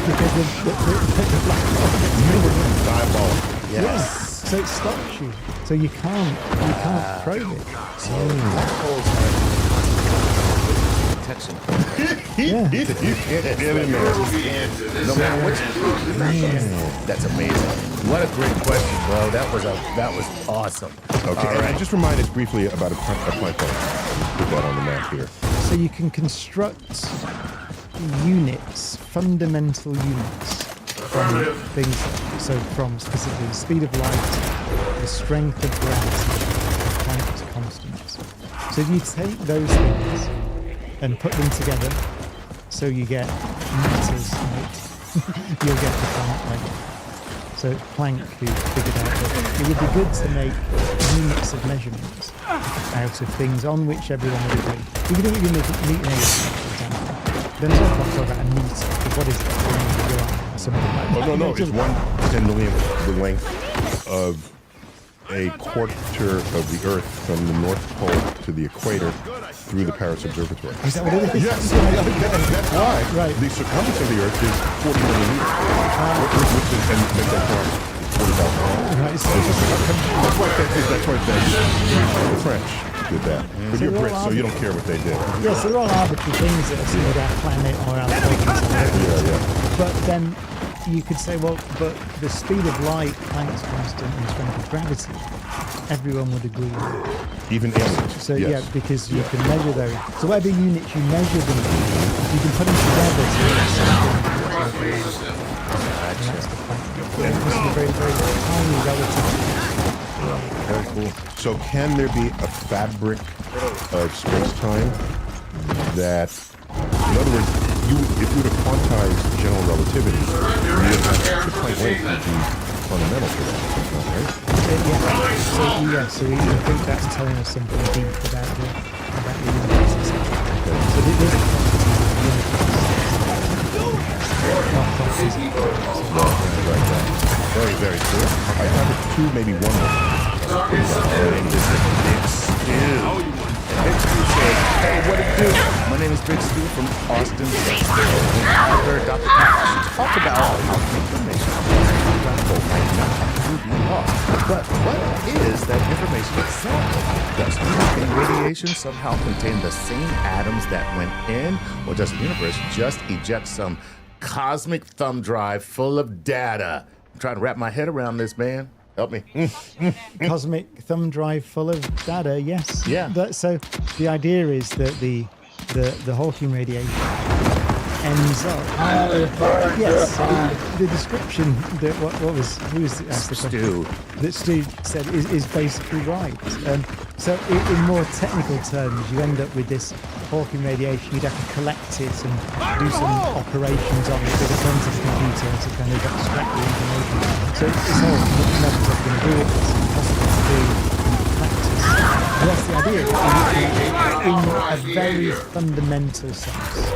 because the black hole gets bigger. Diabolical. Yes. Yeah. So it stops you. So you can't probe it. Black holes are protection. Yeah. You can't get in there. No matter what. That's amazing. What a great question, bro. That was awesome. Okay, All right. and just remind us briefly about a Planck length. Put that on the map here. So you can construct units, fundamental units from things. So from specifically the speed of light, the strength of gravity, Planck's constants. So if you take those things and put them together, so you get meters, you'll get the Planck length. So it's Planck who figured out that it would be good to make units of measurements out of things on which everyone would agree. If you think you meet an alien, for example, then there's no point talking about a meter. What is that? Something like that. Oh, no, it's 1/10 millionth the length of a quarter of the Earth from the North Pole to the equator through the Paris Observatory. Is that what it is? Yes, that's why Right. the circumference of the Earth is 40 million meters, which is, and make that cross 40,000 miles. Right, so That's why the French did that. But you're they're Brits, all so you don't care what they did. yes, they're all arbitrary things that are seen with our planet or our focus. Yeah. But then you could say, well, but the speed of light, Planck's constant, and strength of gravity, everyone would agree with. Even aliens. So yes. yeah, because you can measure those. So whatever units you measure them in, you can put them together to get something. And that's the point. This is a very, very tiny relativity. Very cool. So can there be a fabric of space-time that, in other words, if you were to quantize general relativity, you would have the point weight would be fundamental for that, right? So you think that's telling us something deep about the universe, etc. So there's a quantity of the universe. Not quantity. Right. Very, very cool. I have two, maybe one more. And this is Big Stu. Big Stu says, hey, what it do? My name is Big Stu from Austin, Texas. And I heard Dr. Cox talk about how information might not actually be lost. But what is that information itself? Does everything radiation somehow contain the same atoms that went in? Or does the universe just eject some cosmic thumb drive full of data? I'm trying to wrap my head around this, man. Help me. Cosmic thumb drive full of data, yes. Yeah. So the idea is that the Hawking radiation ends up. The description that who was asked the question? Stu. That Stu said is basically right. So in more technical terms, you end up with this Hawking radiation. You'd have to collect it and do some operations on it with a quantum computer to kind of extract the information. So it's all nobody's going to do it. It's impossible to do in practice. But that's the idea. In a very fundamental sense,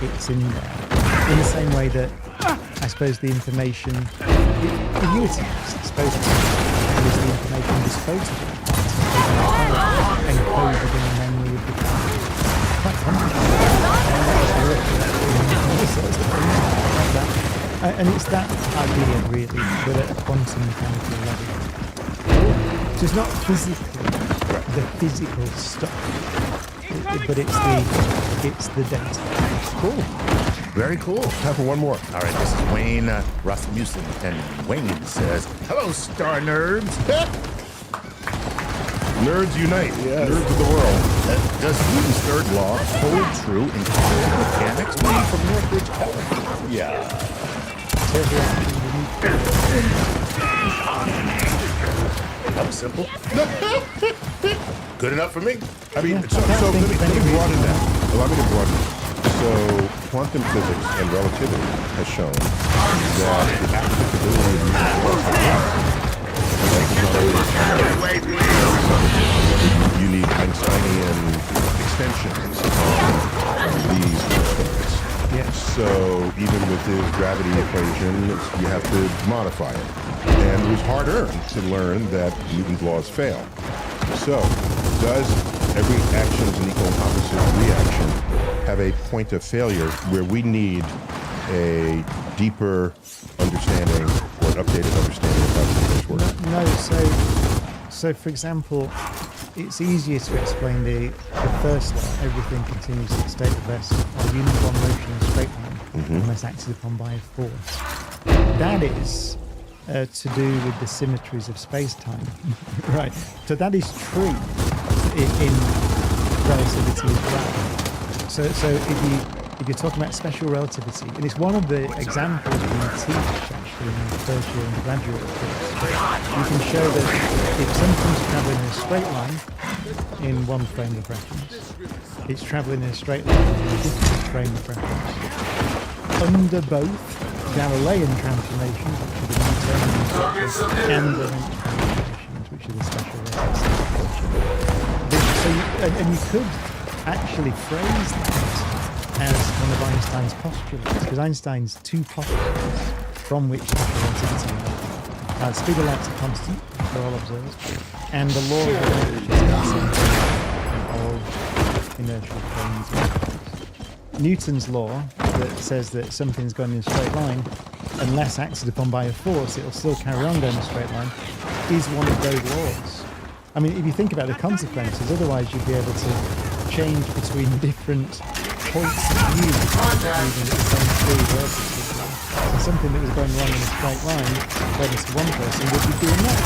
it's in there. In the same way that I suppose the information, if you were to suppose is the information disposable, encoded in the memory of the cloud. Quite complicated. And it's that idea really, but at a quantum mechanical level. So it's not physically the physical stuff, but it's the data. Cool. Very cool. Time for one more. All right, this is Wayne Rasmussen, and Wayne says, hello, Star Nerds. Nerds unite. Yes. Nerds of the world. Does Newton's third law hold true in quantum mechanics? Wayne from Northridge, California. Yeah. That was simple. Good enough for me. I mean, so let me broaden that. Allow me to broaden it. So quantum physics and relativity has shown that the applicability of you need Einsteinian extensions of these constants. Yes. So even with his gravity equation, you have to modify it. And it was hard-earned to learn that Newton's laws fail. So does every action is an equal and opposite reaction have a point of failure where we need a deeper understanding or an updated understanding of how things work? No, so for example, it's easier to explain the first law, everything continues in a state of rest or uniform motion in a straight line unless acted upon by a force. That is to do with the symmetries of space-time. Right. So that is true in relativity as well. So if you're talking about special relativity, and it's one of the examples we teach actually in the first year undergraduate course, you can show that if something's traveling in a straight line in one frame of reference, it's traveling in a straight line in a different frame of reference. Under both Galilean transformations, which are the Newtonian, and the Lorentz transformations, which are the special relativity. So you could actually phrase that as one of Einstein's postulates, because Einstein's two postulates from which special relativity Speed of light's a constant for all observers, and the law of inertia is constant in all inertial planes. Newton's law that says that something's going in a straight line, unless acted upon by a force, it'll still carry on going in a straight line, is one of those laws. I mean, if you think about the consequences, otherwise you'd be able to change between different points of view moving at the same speed versus so something that was going wrong in a straight line, whether to one person would be doing that.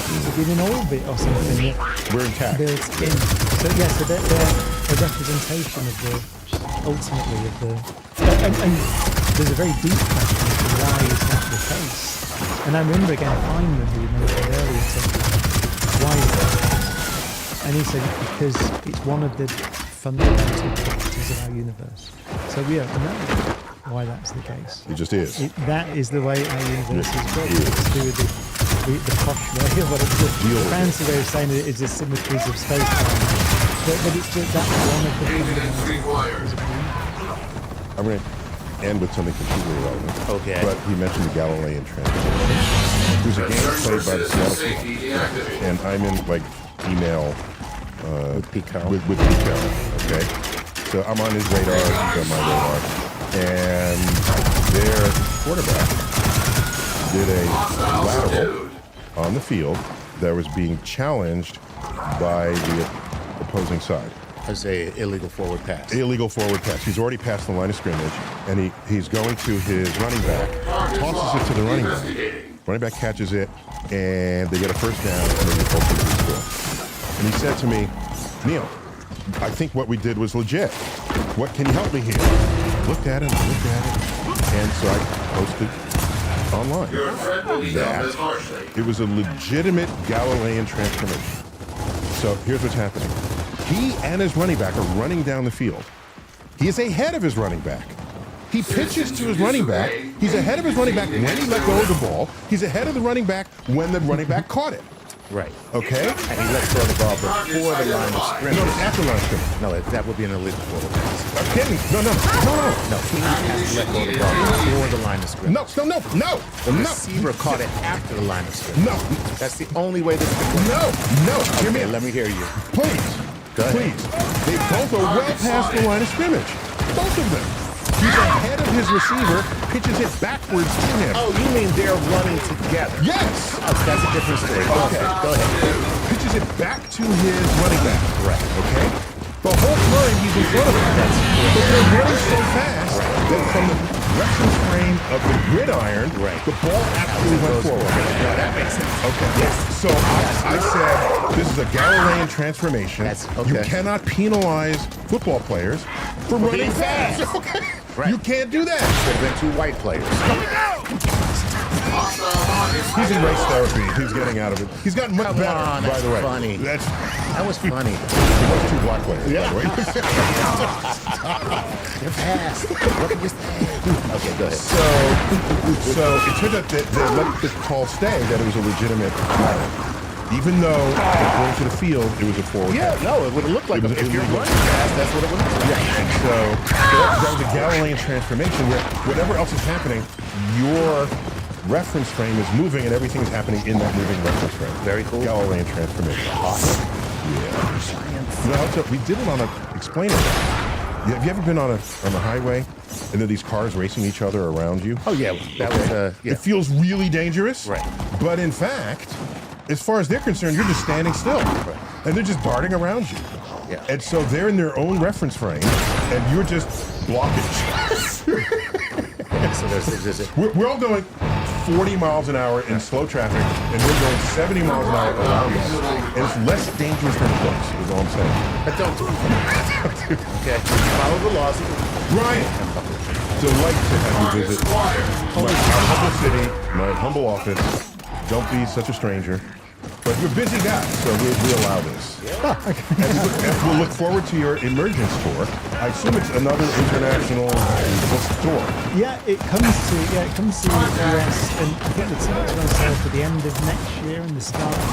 It would be in an orbit or something that We're intact. built in. So yeah, so they're a representation of the, ultimately of the, and there's a very deep question as to why is that the case. And I remember again Feynman, who we mentioned earlier, saying, why is that the case? And he said it's because it's one of the fundamental properties of our universe. So we don't know why that's the case. It just is. That is the way our universe is built. It's to do with the posh way of what it's the fancy way of saying it is the symmetries of space time. But it's just that's one of the Maintenance required. I'm going to end with something completely irrelevant. Okay. But he mentioned the Galilean transformation. There's a game played by the Seattle Safety deactivated. and I'm in like email With Pico. with Pico, okay? So I'm on his radar, he's on my radar, and their quarterback did a lateral on the field that was being challenged by the opposing side. As a illegal forward pass. Illegal forward pass. He's already passed the line of scrimmage, and he's going to his running back, tosses it to the running back. Running back catches it, and they get a first down, and they ultimately score. And he said to me, Neil, I think what we did was legit. What can you help me here? Looked at it, and so I posted online Your friend will be dealt with harshly. it was a legitimate Galilean transformation. So here's what's happening. He and his running back are running down the field. He is ahead of his running back. He pitches to his running back. He's ahead of his running back when he let go of the ball. He's ahead of the running back when the running back caught it. Right. Okay? And he lets go of the ball before the line of No, scrimmage. it's after line of scrimmage. No, that would be an illegal forward pass. I'm kidding. No. No, he has to let go of the ball before the line of scrimmage. No. The receiver caught it after the line of scrimmage. No. That's the only way this could work. No. Hear me Okay, out. let me hear you. Please. Go ahead. Please. They both are well past the line of scrimmage. Both of them. He's ahead of his receiver, pitches it backwards to him. Oh, you mean they're running together? Yes. Oh, that's a different story. Okay, go ahead. Pitches it back to his running back. Right. Okay? The whole time he's in front of him. But they're running so fast that from the reference frame of the gridiron, the ball actually went forward. No, that makes sense. Okay. Yes. So I said, this is a Galilean transformation. That's You okay. cannot penalize football players for running being fast. fast. Okay. Right. You can't do that. Could have been two white players. He's in race therapy. He's getting out of it. He's gotten much Come better, on, by that's the way. funny. That was funny. He was two black players, by the way. They're fast. What can you say? Okay, go ahead. So it turned out that they let the call stay that it was a legitimate lateral. Even though according to the field, it was a forward Yeah, pass. no, it would have looked like It was if you're illegal. running fast, that's what it would look like. Yeah, and so that was a Galilean transformation where whatever else is happening, your reference frame is moving and everything is happening in that moving reference frame. Very cool. Galilean transformation. Awesome. Yeah. Science. You know, so we did it on a explainer. Have you ever been on a highway and there are these cars racing each other around you? Oh, yeah, that was, yeah. It feels really dangerous. Right. But in fact, as far as they're concerned, you're just standing still. Right. And they're just darting around you. Yeah. And so they're in their own reference frame and you're just blockage. So there's a, We're all going 40 miles an hour in slow traffic, and we're going 70 miles an hour around us. And it's less dangerous than close, is all I'm saying. but don't do it. Okay, follow the laws. Ryan, delight to have you visit my humble city, my humble office. Don't be such a stranger. But you're a busy guy, so we allow this. And we'll look forward to your emergence tour. I assume it's another international tour. Yeah, it comes to the US, and I think the tickets are on sale for the end of next year and the start of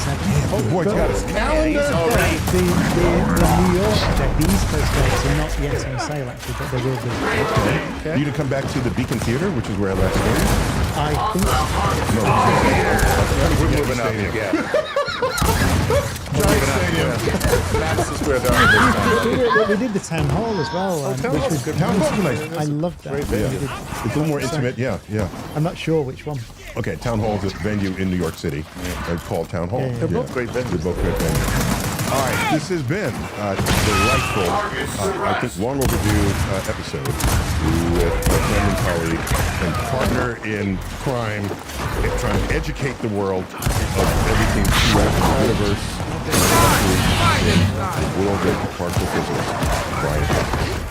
27. Oh, boy, got his calendar. The New York deck, the East Coast decks are not yet on sale actually, but they will be. You to come back to the Beacon Theater, which is where I last stayed. I think We're moving up. Yeah. Giant stadium. Madison Square Garden this time. we did the town hall as well, Town which Hall's was good. Town Hall's nice. I loved that. Great We venue. did- It's a little more intimate. Yeah. I'm not sure which one. Okay, Town Hall is a venue in New York City called Town Hall. Yeah, yeah. They're both great venues. They're both great venues. All right, this has been a delightful, I think long overdue episode with my friend and colleague and partner in crime, trying to educate the world of everything throughout the universe, in the world of particle physics. Brian,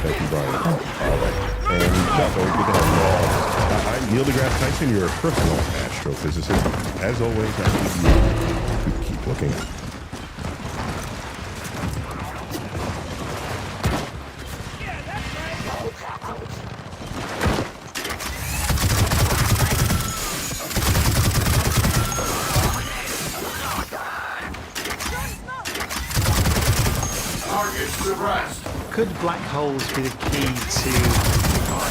thank you, Brian. All right, and it's always good to have you. I'm Neil deGrasse Tyson, your personal astrophysicist. As always, I need you to keep looking up. Target suppressed. Could black holes be the key to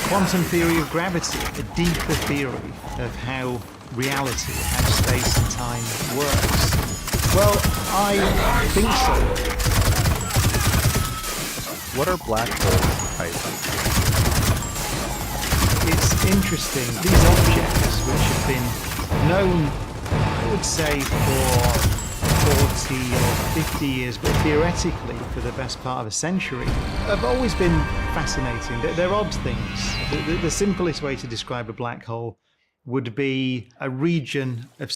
quantum theory of gravity, a deeper theory of how reality, how space and time works? Well, I think so. What are black holes, Tyson? It's interesting. These objects, which have been known, I would say, for 40 or 50 years, but theoretically for the best part of a century, have always been fascinating. They're odd things. The simplest way to describe a black hole would be a region of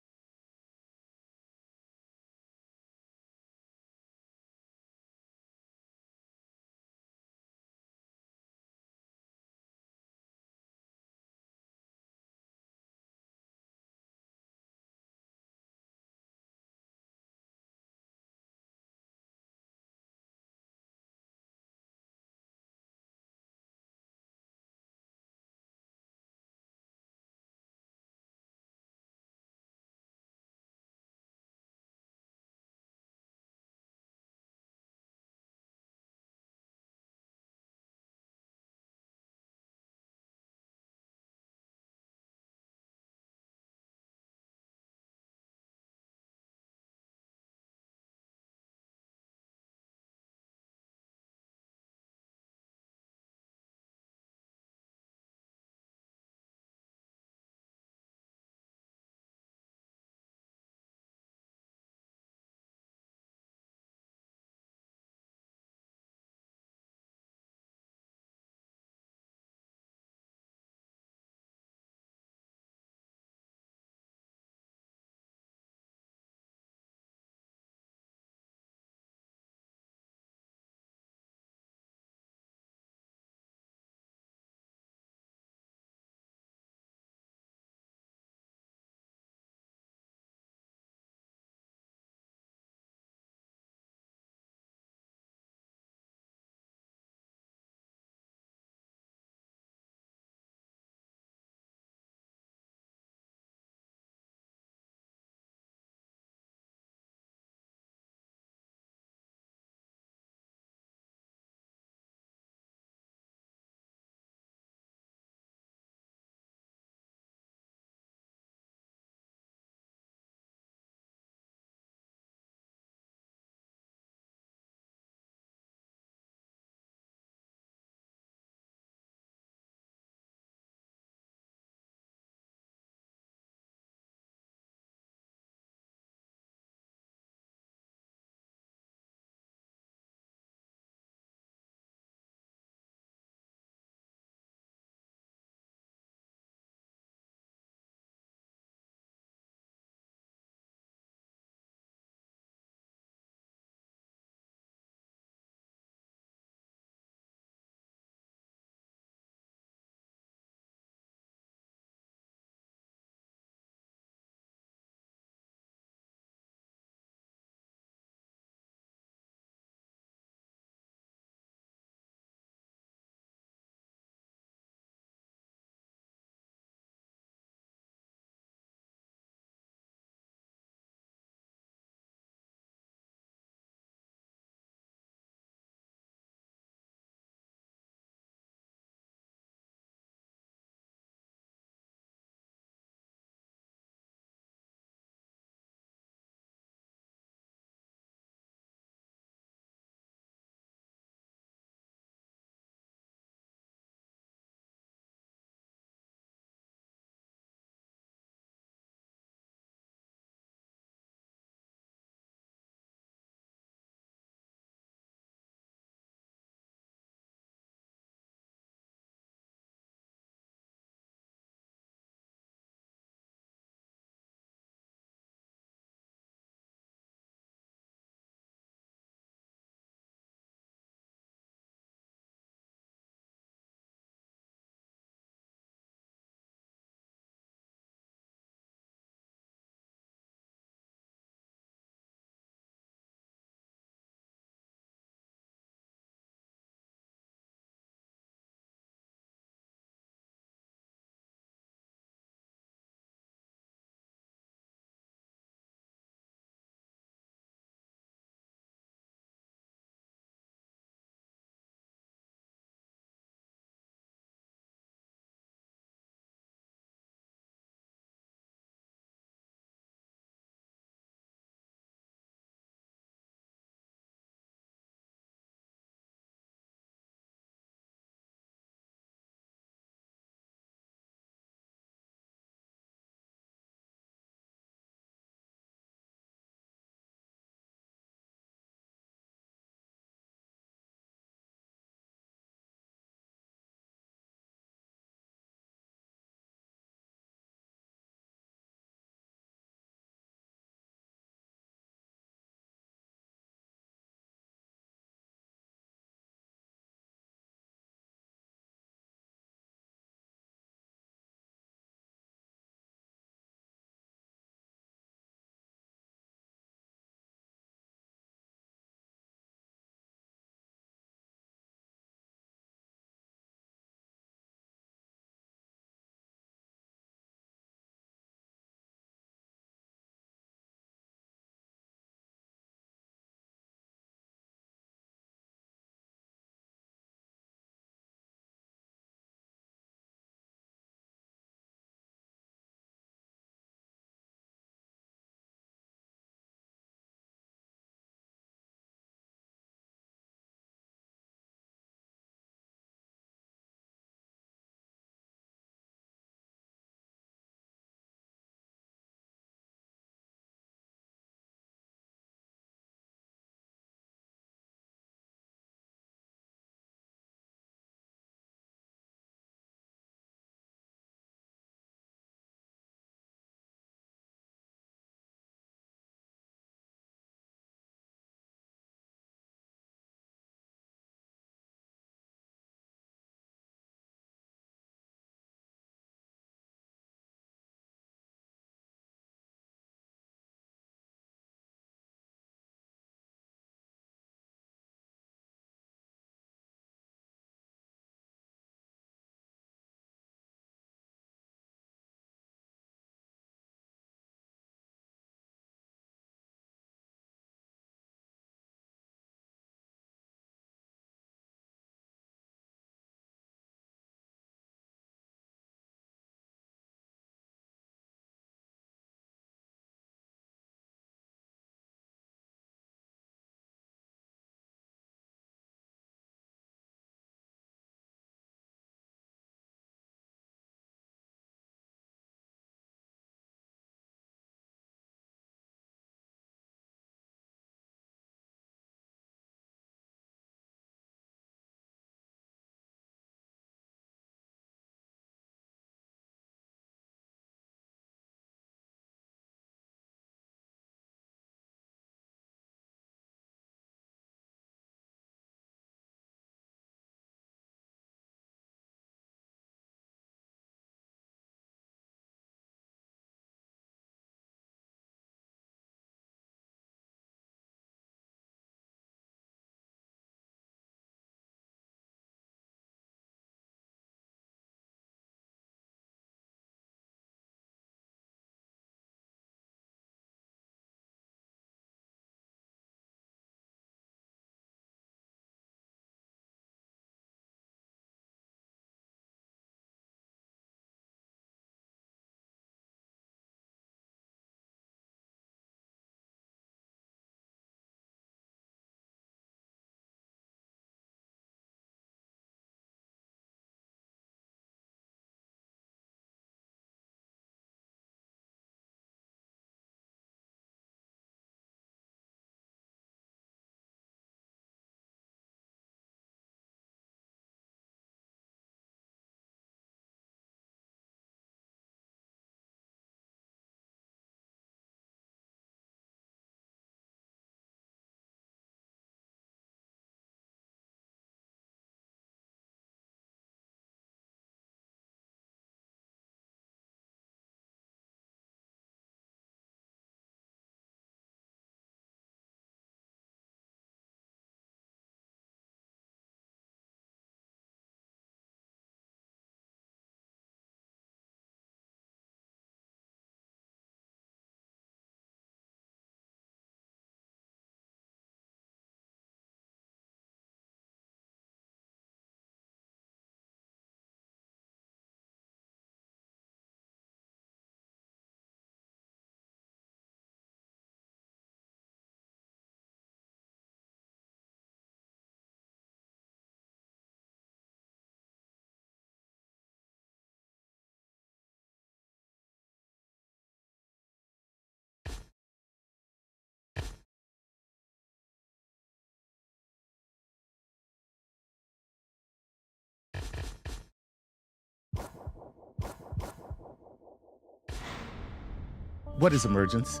What is emergence?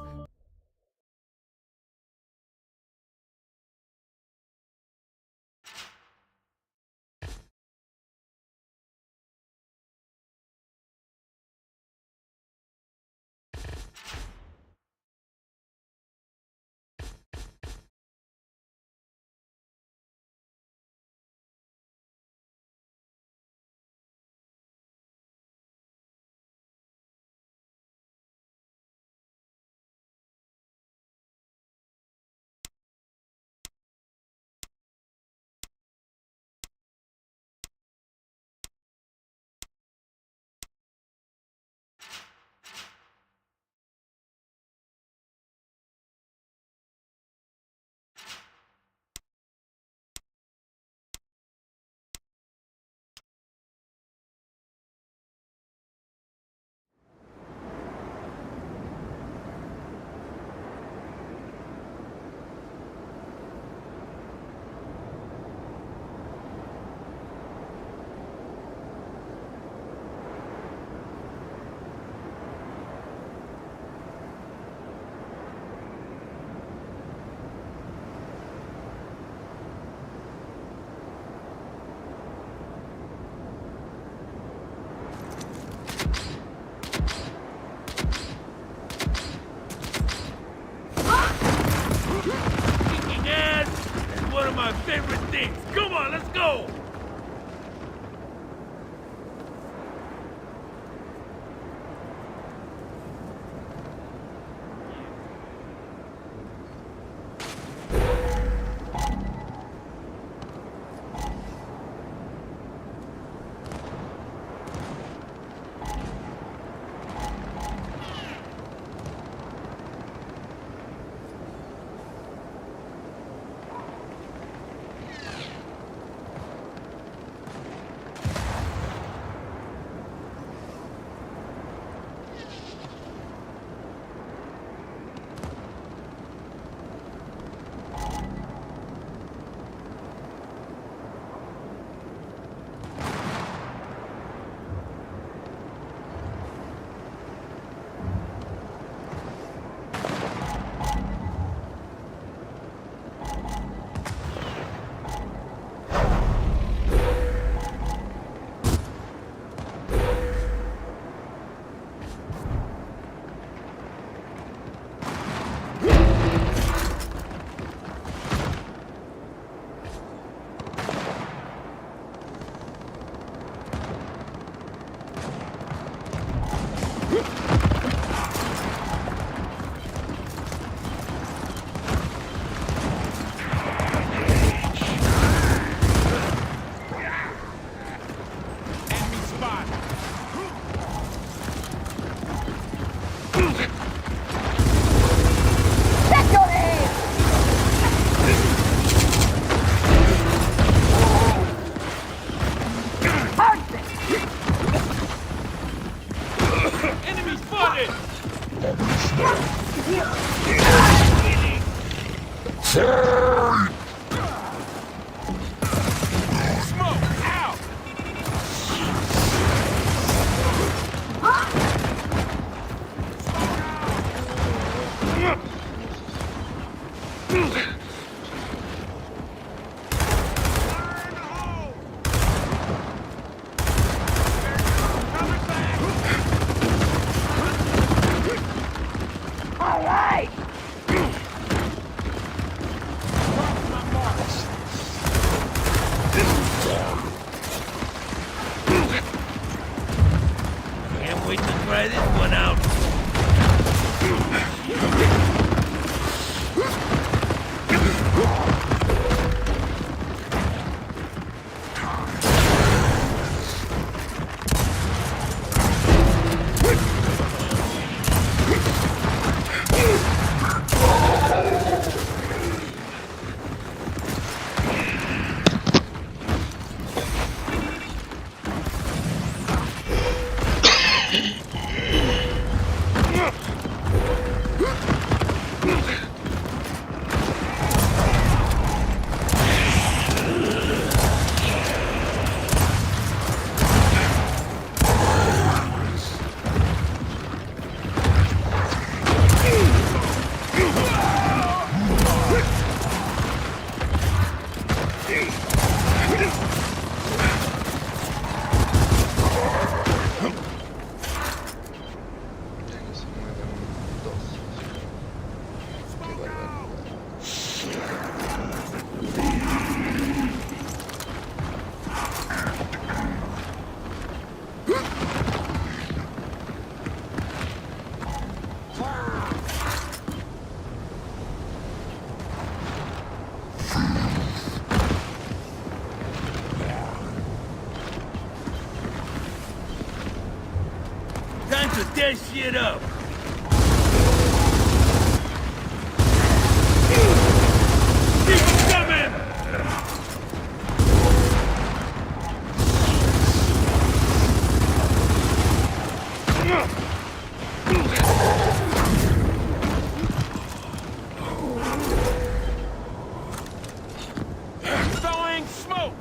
Kicking ass is one of my favorite things. Come on, let's go. All right. that shit up. Keep 'em coming! Throwing smoke!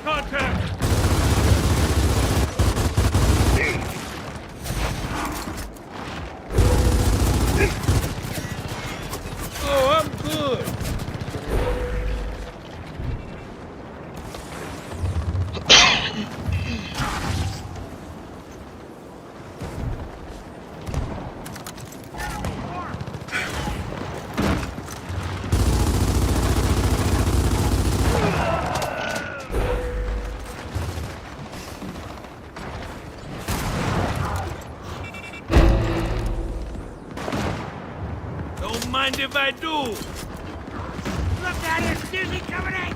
Contact! Oh, I'm good. Don't mind if I do. Look at it, dizzy coming in.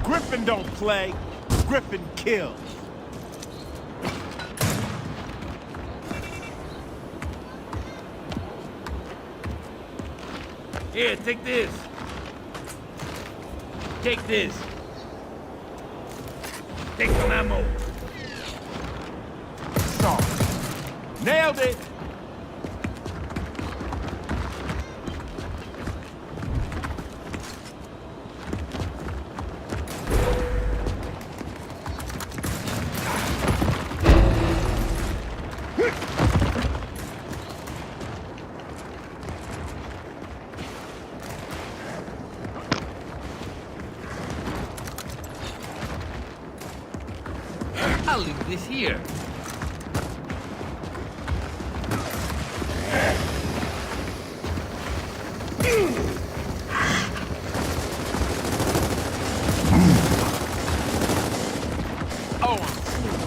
Griffin don't play, Griffin kills. Here, take this. Take this. Take some ammo. So, nailed it. I'll leave this here. Oh, I'm cool.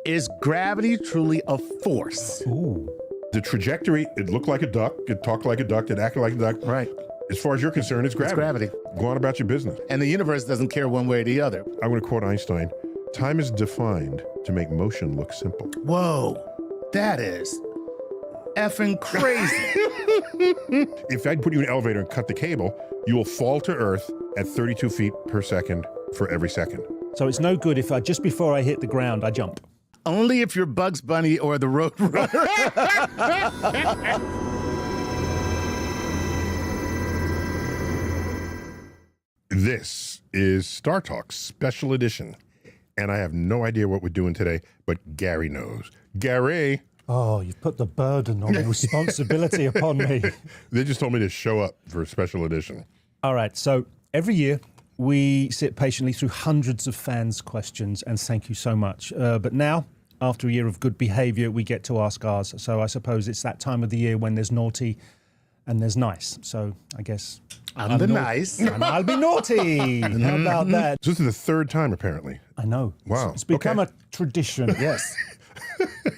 Is gravity truly a force? Ooh. The trajectory, it looked like a duck, it talked like a duck, it acted like a duck. Right. As far as you're concerned, it's gravity. It's gravity. Go on about your business. And the universe doesn't care one way or the other. I'm going to quote Einstein. Time is defined to make motion look simple. Whoa, that is effing crazy. If I put you in an elevator and cut the cable, you will fall to Earth at 32 feet per second for every second. So it's no good if just before I hit the ground, I jump. Only if you're Bugs Bunny or the Roadrunner. This is Star Talk Special Edition, and I have no idea what we're doing today, but Gary knows. Gary! Oh, you've put the burden on the responsibility upon me. They just told me to show up for a special edition. All right, so every year we sit patiently through hundreds of fans' questions, and thank you so much. But now, after a year of good behavior, we get to ask ours. So I suppose it's that time of the year when there's naughty and there's nice. So I guess I'm the nice. and I'll be naughty. How about that? So this is the third time, apparently. I know. Wow. It's become Okay. a tradition. Yes.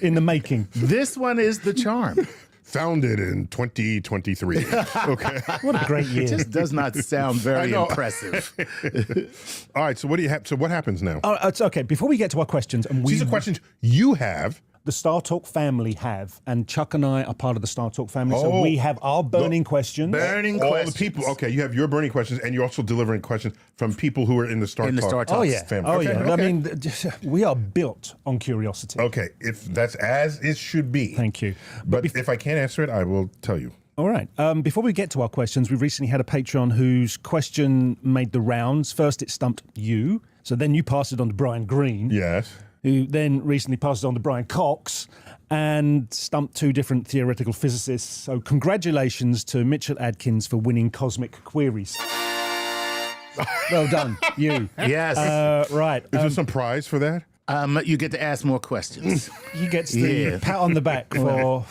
In the making. This one is the charm. Founded in 2023. Okay. What a great year. It just does not sound very know. impressive. All right, so what do you have? So what happens now? Oh, it's okay. Before we get to our questions, and These are questions you have. the Star Talk family have, and Chuck and I are part of the Star Talk family, so we have our burning questions. Burning All questions. the people. Okay, you have your burning questions, and you're also delivering questions from people who are in the Star Talk Oh yeah, family. oh Okay, yeah. okay. I mean, we are built on curiosity. Okay, if that's as it should be. Thank you. But if I can't answer it, I will tell you. All right. Before we get to our questions, we recently had a Patreon whose question made the rounds. First, it stumped you, so then you passed it on to Brian Green. Yes. Who then recently passed it on to Brian Cox and stumped two different theoretical physicists. So congratulations to Mitchell Adkins for winning Cosmic Queries. Well done, you. Yes. Right. Is there some prize for that? You get to ask more questions. He gets the Yeah. pat on the back for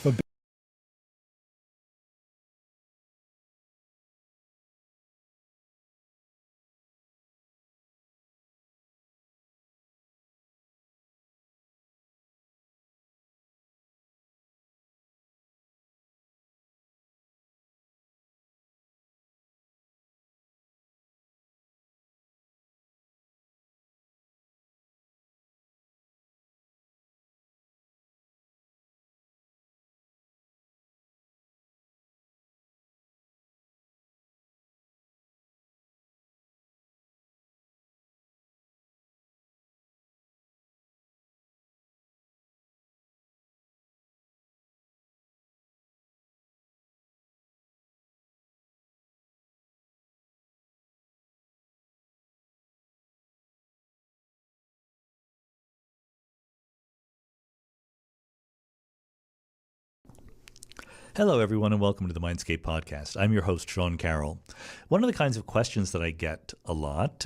Hello, everyone, and welcome to the Mindscape Podcast. I'm your host, Sean Carroll. One of the kinds of questions that I get a lot,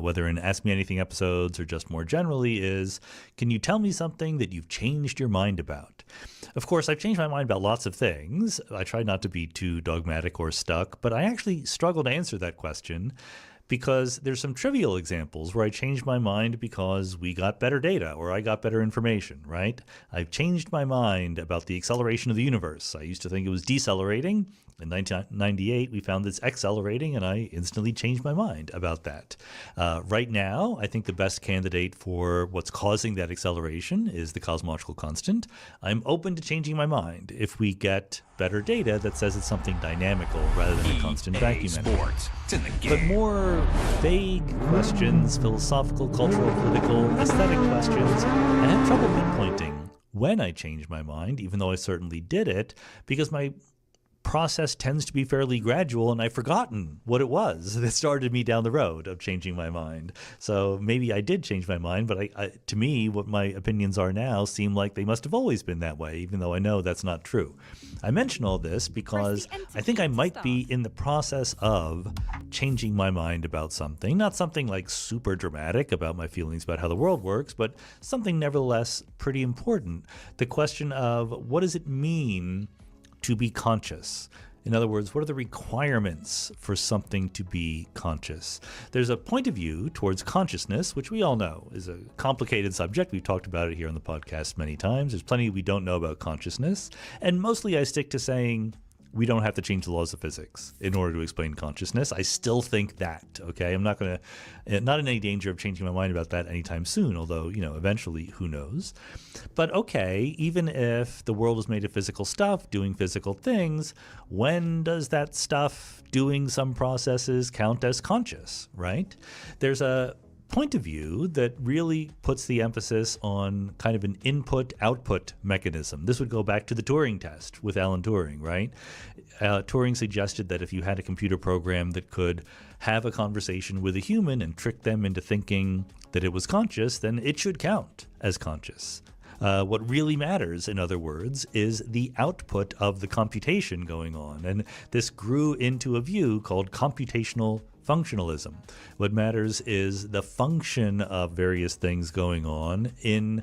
whether in Ask Me Anything episodes or just more generally, is, can you tell me something that you've changed your mind about? Of course, I've changed my mind about lots of things. I try not to be too dogmatic or stuck, but I actually struggle to answer that question because there's some trivial examples where I changed my mind because we got better data or I got better information, right? I've changed my mind about the acceleration of the universe. I used to think it was decelerating. In 1998, we found it's accelerating, and I instantly changed my mind about that. Right now, I think the best candidate for what's causing that acceleration is the cosmological constant. I'm open to changing my mind if we get better data that says it's something dynamical rather than a constant vacuum energy. But more vague questions, philosophical, cultural, political, aesthetic questions, I have trouble pinpointing when I changed my mind, even though I certainly did it, because my process tends to be fairly gradual, and I've forgotten what it was that started me down the road of changing my mind. So maybe I did change my mind, but to me, what my opinions are now seem like they must have always been that way, even though I know that's not true. I mention all this because I think I might be in the process of changing my mind about something, not something like super dramatic about my feelings about how the world works, but something nevertheless pretty important. The question of what does it mean to be conscious? In other words, what are the requirements for something to be conscious? There's a point of view towards consciousness, which we all know is a complicated subject. We've talked about it here on the podcast many times. There's plenty we don't know about consciousness. And mostly I stick to saying we don't have to change the laws of physics in order to explain consciousness. I still think that, okay? I'm not in any danger of changing my mind about that anytime soon, although, eventually, who knows? But okay, even if the world is made of physical stuff, doing physical things, when does that stuff doing some processes count as conscious, right? There's a point of view that really puts the emphasis on kind of an input-output mechanism. This would go back to the Turing test with Alan Turing, right? Turing suggested that if you had a computer program that could have a conversation with a human and trick them into thinking that it was conscious, then it should count as conscious. What really matters, in other words, is the output of the computation going on. And this grew into a view called computational functionalism. What matters is the function of various things going on and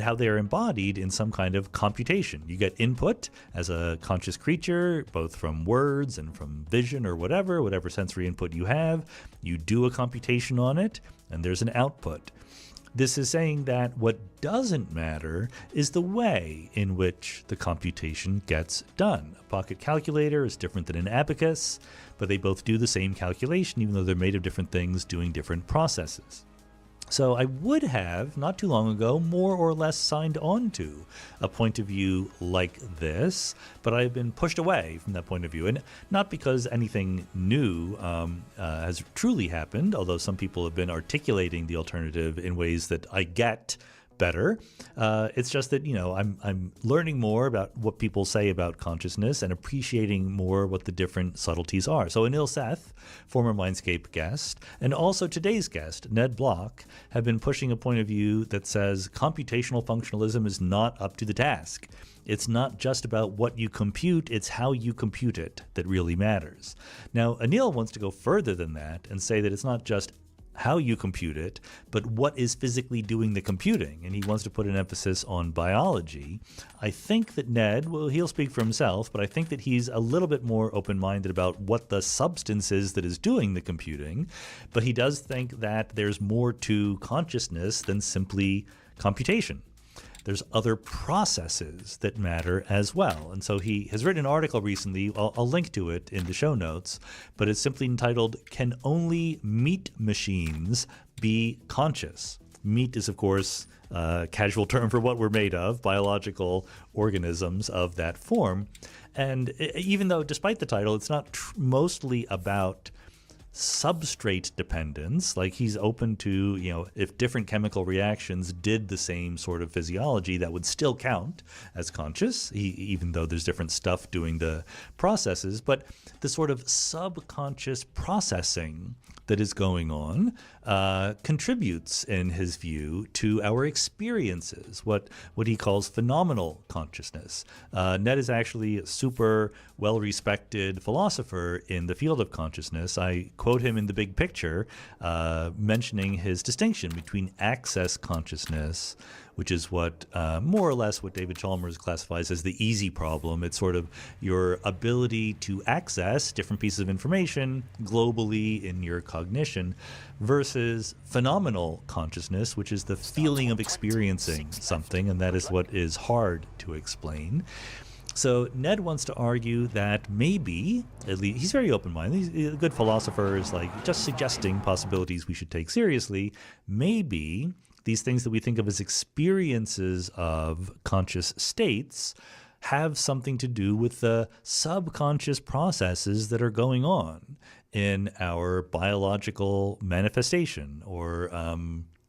how they are embodied in some kind of computation. You get input as a conscious creature, both from words and from vision or whatever sensory input you have. You do a computation on it, and there's an output. This is saying that what doesn't matter is the way in which the computation gets done. A pocket calculator is different than an abacus, but they both do the same calculation, even though they're made of different things doing different processes. So I would have, not too long ago, more or less signed on to a point of view like this, but I've been pushed away from that point of view. And not because anything new has truly happened, although some people have been articulating the alternative in ways that I get better. It's just that, I'm learning more about what people say about consciousness and appreciating more what the different subtleties are. So Anil Seth, former Mindscape guest, and also today's guest, Ned Block, have been pushing a point of view that says computational functionalism is not up to the task. It's not just about what you compute, it's how you compute it that really matters. Now, Anil wants to go further than that and say that it's not just how you compute it, but what is physically doing the computing. And he wants to put an emphasis on biology. I think that Ned, well, he'll speak for himself, but I think that he's a little bit more open-minded about what the substance is that is doing the computing. But he does think that there's more to consciousness than simply computation. There's other processes that matter as well. And so he has written an article recently, I'll link to it in the show notes, but it's simply entitled, "Can Only Meat Machines Be Conscious?" Meat is, of course, a casual term for what we're made of, biological organisms of that form. And even though, despite the title, it's not mostly about substrate dependence, like he's open to, if different chemical reactions did the same sort of physiology, that would still count as conscious, even though there's different stuff doing the processes. But the sort of subconscious processing that is going on contributes, in his view, to our experiences, what he calls phenomenal consciousness. Ned is actually a super well-respected philosopher in the field of consciousness. I quote him in The Big Picture, mentioning his distinction between access consciousness, which is what more or less what David Chalmers classifies as the easy problem. It's sort of your ability to access different pieces of information globally in your cognition, versus phenomenal consciousness, which is the feeling of experiencing something, and that is what is hard to explain. So Ned wants to argue that maybe, at least, he's very open-minded. He's a good philosopher, is like just suggesting possibilities we should take seriously. Maybe these things that we think of as experiences of conscious states have something to do with the subconscious processes that are going on in our biological manifestation or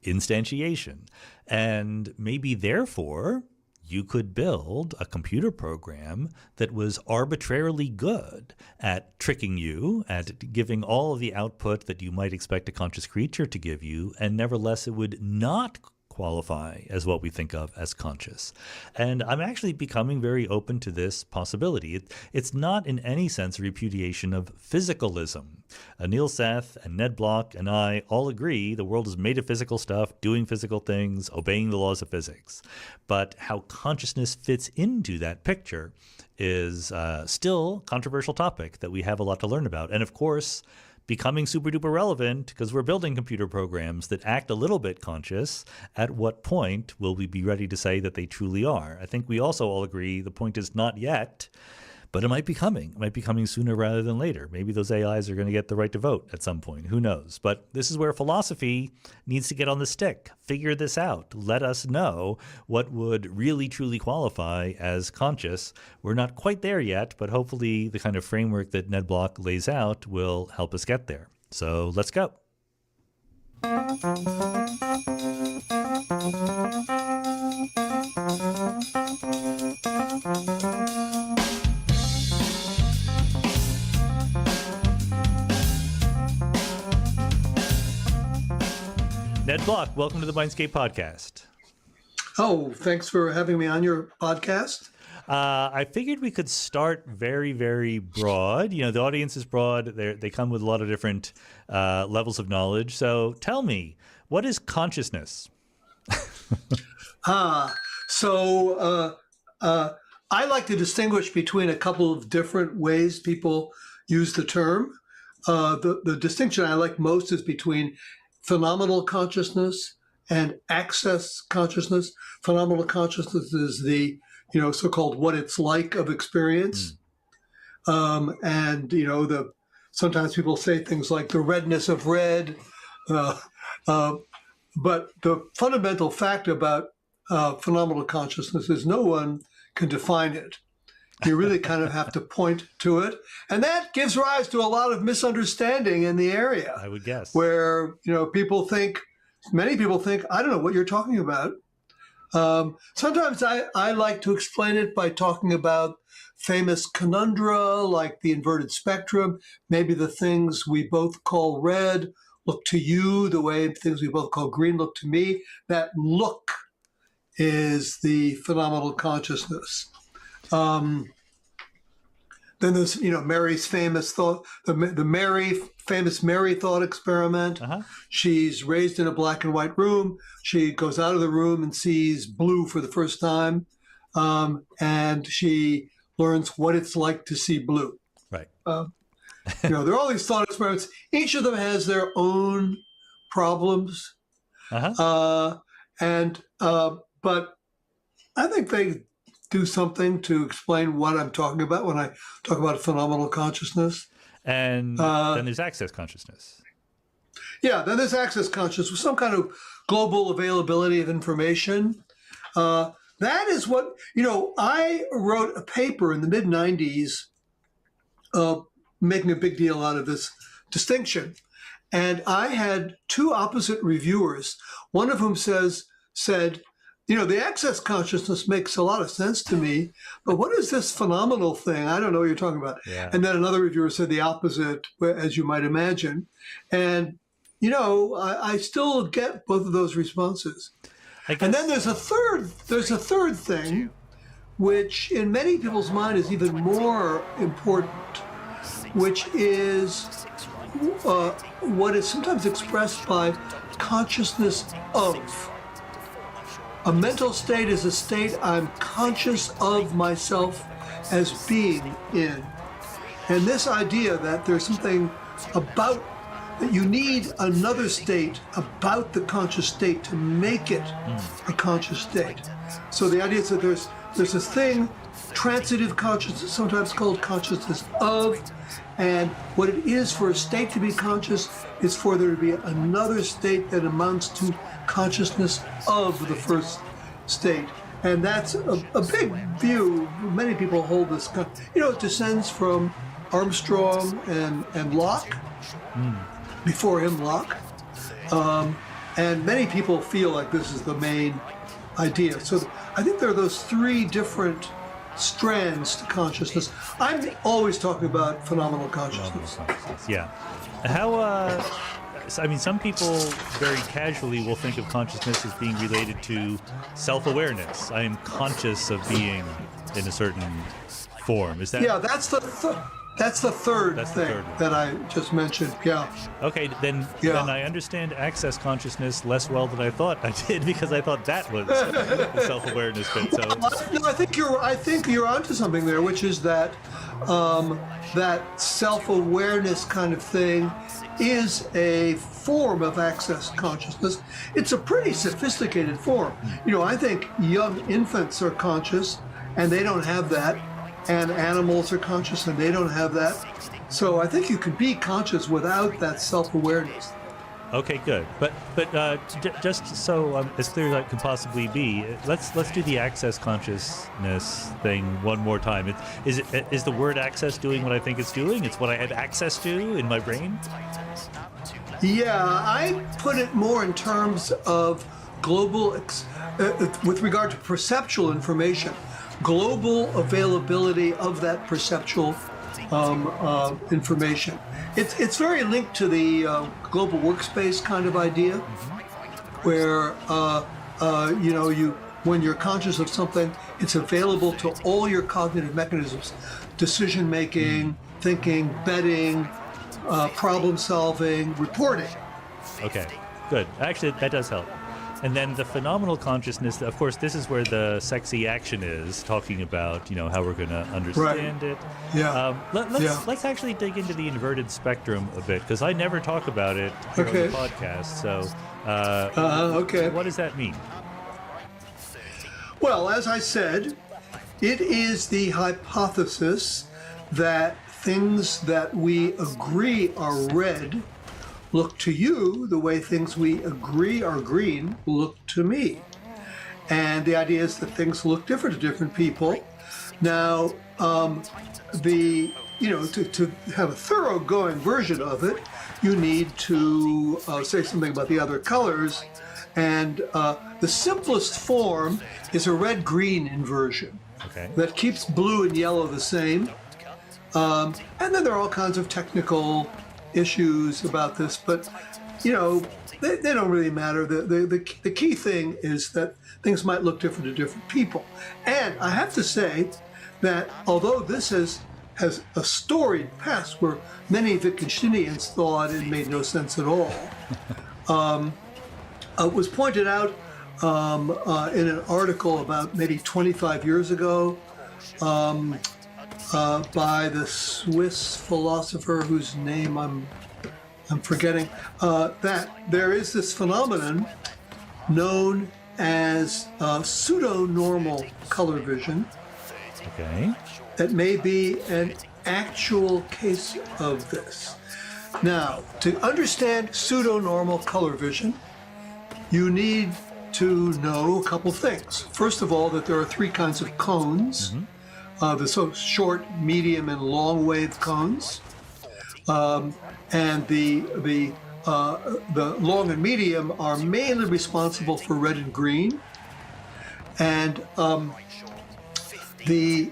instantiation. And maybe, therefore, you could build a computer program that was arbitrarily good at tricking you, at giving all of the output that you might expect a conscious creature to give you, and nevertheless it would not qualify as what we think of as conscious. And I'm actually becoming very open to this possibility. It's not in any sense a repudiation of physicalism. Anil Seth and Ned Block and I all agree the world is made of physical stuff, doing physical things, obeying the laws of physics. But how consciousness fits into that picture is still a controversial topic that we have a lot to learn about. And of course, becoming super duper relevant because we're building computer programs that act a little bit conscious. At what point will we be ready to say that they truly are? I think we also all agree the point is not yet, But it might be coming. It might be coming sooner rather than later. Maybe those AIs are going to get the right to vote at some point. Who knows? But this is where philosophy needs to get on the stick. Figure this out. Let us know what would really, truly qualify as conscious. We're not quite there yet, but hopefully the kind of framework that Ned Block lays out will help us get there. So let's go. Ned Block, welcome to the Mindscape podcast. Oh, thanks for having me on your podcast. I figured we could start very, very broad. You know, the audience is broad. They come with a lot of different levels of knowledge. So tell me, what is consciousness? I like to distinguish between a couple of different ways people use the term. The distinction I like most is between phenomenal consciousness and access consciousness. Phenomenal consciousness is the so-called what it's like of experience. Sometimes people say things like the redness of red. But the fundamental fact about phenomenal consciousness is no one can define it. You really kind of have to point to it. And that gives rise to a lot of misunderstanding in the area. I would guess. Where, many people think, I don't know what you're talking about. Sometimes I like to explain it by talking about famous conundra like the inverted spectrum, maybe the things we both call red look to you the way things we both call green look to me. That look is the phenomenal consciousness. Then there's, Mary's famous thought, the famous Mary thought experiment. She's raised in a black and white room. She goes out of the room and sees blue for the first time. And she learns what it's like to see blue. Right. There are all these thought experiments. Each of them has their own problems. But I think they do something to explain what I'm talking about when I talk about phenomenal consciousness. And then there's access consciousness. Yeah, then there's access consciousness with some kind of global availability of information. That is what, I wrote a paper in the mid-90s making a big deal out of this distinction. And I had two opposite reviewers, one of whom said, the access consciousness makes a lot of sense to me, but what is this phenomenal thing? I don't know what you're talking about. Yeah. And then another reviewer said the opposite, as you might imagine. And, I still get both of those responses. And then there's a third thing, which in many people's mind is even more important, which is what is sometimes expressed by consciousness of. A mental state is a state I'm conscious of myself as being in. And this idea that there's something about, that you need another state about the conscious state to make it a conscious state. So the idea is that there's this thing, transitive consciousness, sometimes called consciousness of, and what it is for a state to be conscious is for there to be another state that amounts to consciousness of the first state. And that's a big view. Many people hold this. It descends from Armstrong and Locke, before him Locke. And many people feel like this is the main idea. So I think there are those three different strands to consciousness. I'm always talking about phenomenal consciousness. Yeah. How, some people very casually will think of consciousness as being related to self-awareness. I am conscious of being in a certain form. Is that? Yeah, that's the third thing that I just mentioned. Yeah. Okay, then I understand access consciousness less well than I thought I did, because I thought that was the self-awareness bit. So I think you're onto something there, which is that that self-awareness kind of thing is a form of access consciousness. It's a pretty sophisticated form. I think young infants are conscious, and they don't have that. and animals are conscious and they don't have that. So I think you could be conscious without that self-awareness. Okay, good. But just so as clear as I can possibly be, let's do the access consciousness thing one more time. Is the word access doing what I think it's doing? It's what I had access to in my brain? Yeah, I put it more in terms of global, with regard to perceptual information, global availability of that perceptual information. It's very linked to the global workspace kind of idea, where when you're conscious of something, it's available to all your cognitive mechanisms: decision making, thinking, betting, problem solving, reporting. Okay, good. Actually, that does help. And then the phenomenal consciousness, of course, this is where the sexy action is, talking about, how we're going to understand it. Yeah. Let's actually dig into the inverted spectrum a bit, because I never talk about it here on the podcast. So, what does that mean? Well, as I said, it is the hypothesis that things that we agree are red look to you the way things we agree are green look to me. And the idea is that things look different to different people. Now, to have a thoroughgoing version of it, you need to say something about the other colors. And the simplest form is a red-green inversion that keeps blue and yellow the same. And then there are all kinds of technical issues about this, but they don't really matter. The key thing is that things might look different to different people. And I have to say that although this has a storied past where many Wittgensteinians thought it made no sense at all, it was pointed out in an article about maybe 25 years ago by the Swiss philosopher whose name I'm forgetting, that there is this phenomenon known as pseudo-normal color vision. Okay. That may be an actual case of this. Now, to understand pseudo-normal color vision, you need to know a couple things. First of all, that there are three kinds of cones. The short, medium, and long wave cones, and the long and medium are mainly responsible for red and green, and they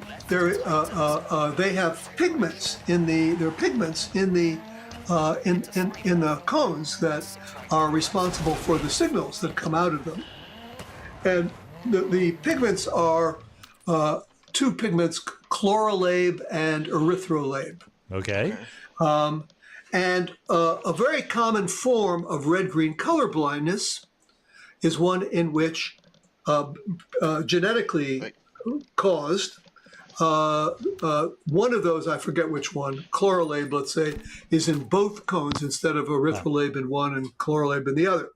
have pigments in the cones that are responsible for the signals that come out of them, and the pigments are two pigments, chlorolabe and erythrolabe. Okay. And a very common form of red-green color blindness is one in which genetically caused, one of those, I forget which one, chlorolabe, let's say, is in both cones instead of erythrolabe in one and chlorolabe in the other.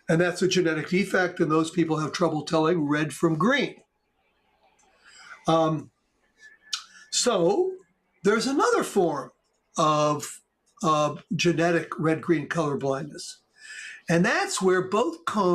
And that's a genetic defect, and those people have trouble telling red from green. So there's another form of genetic red-green color blindness, and that's where both cones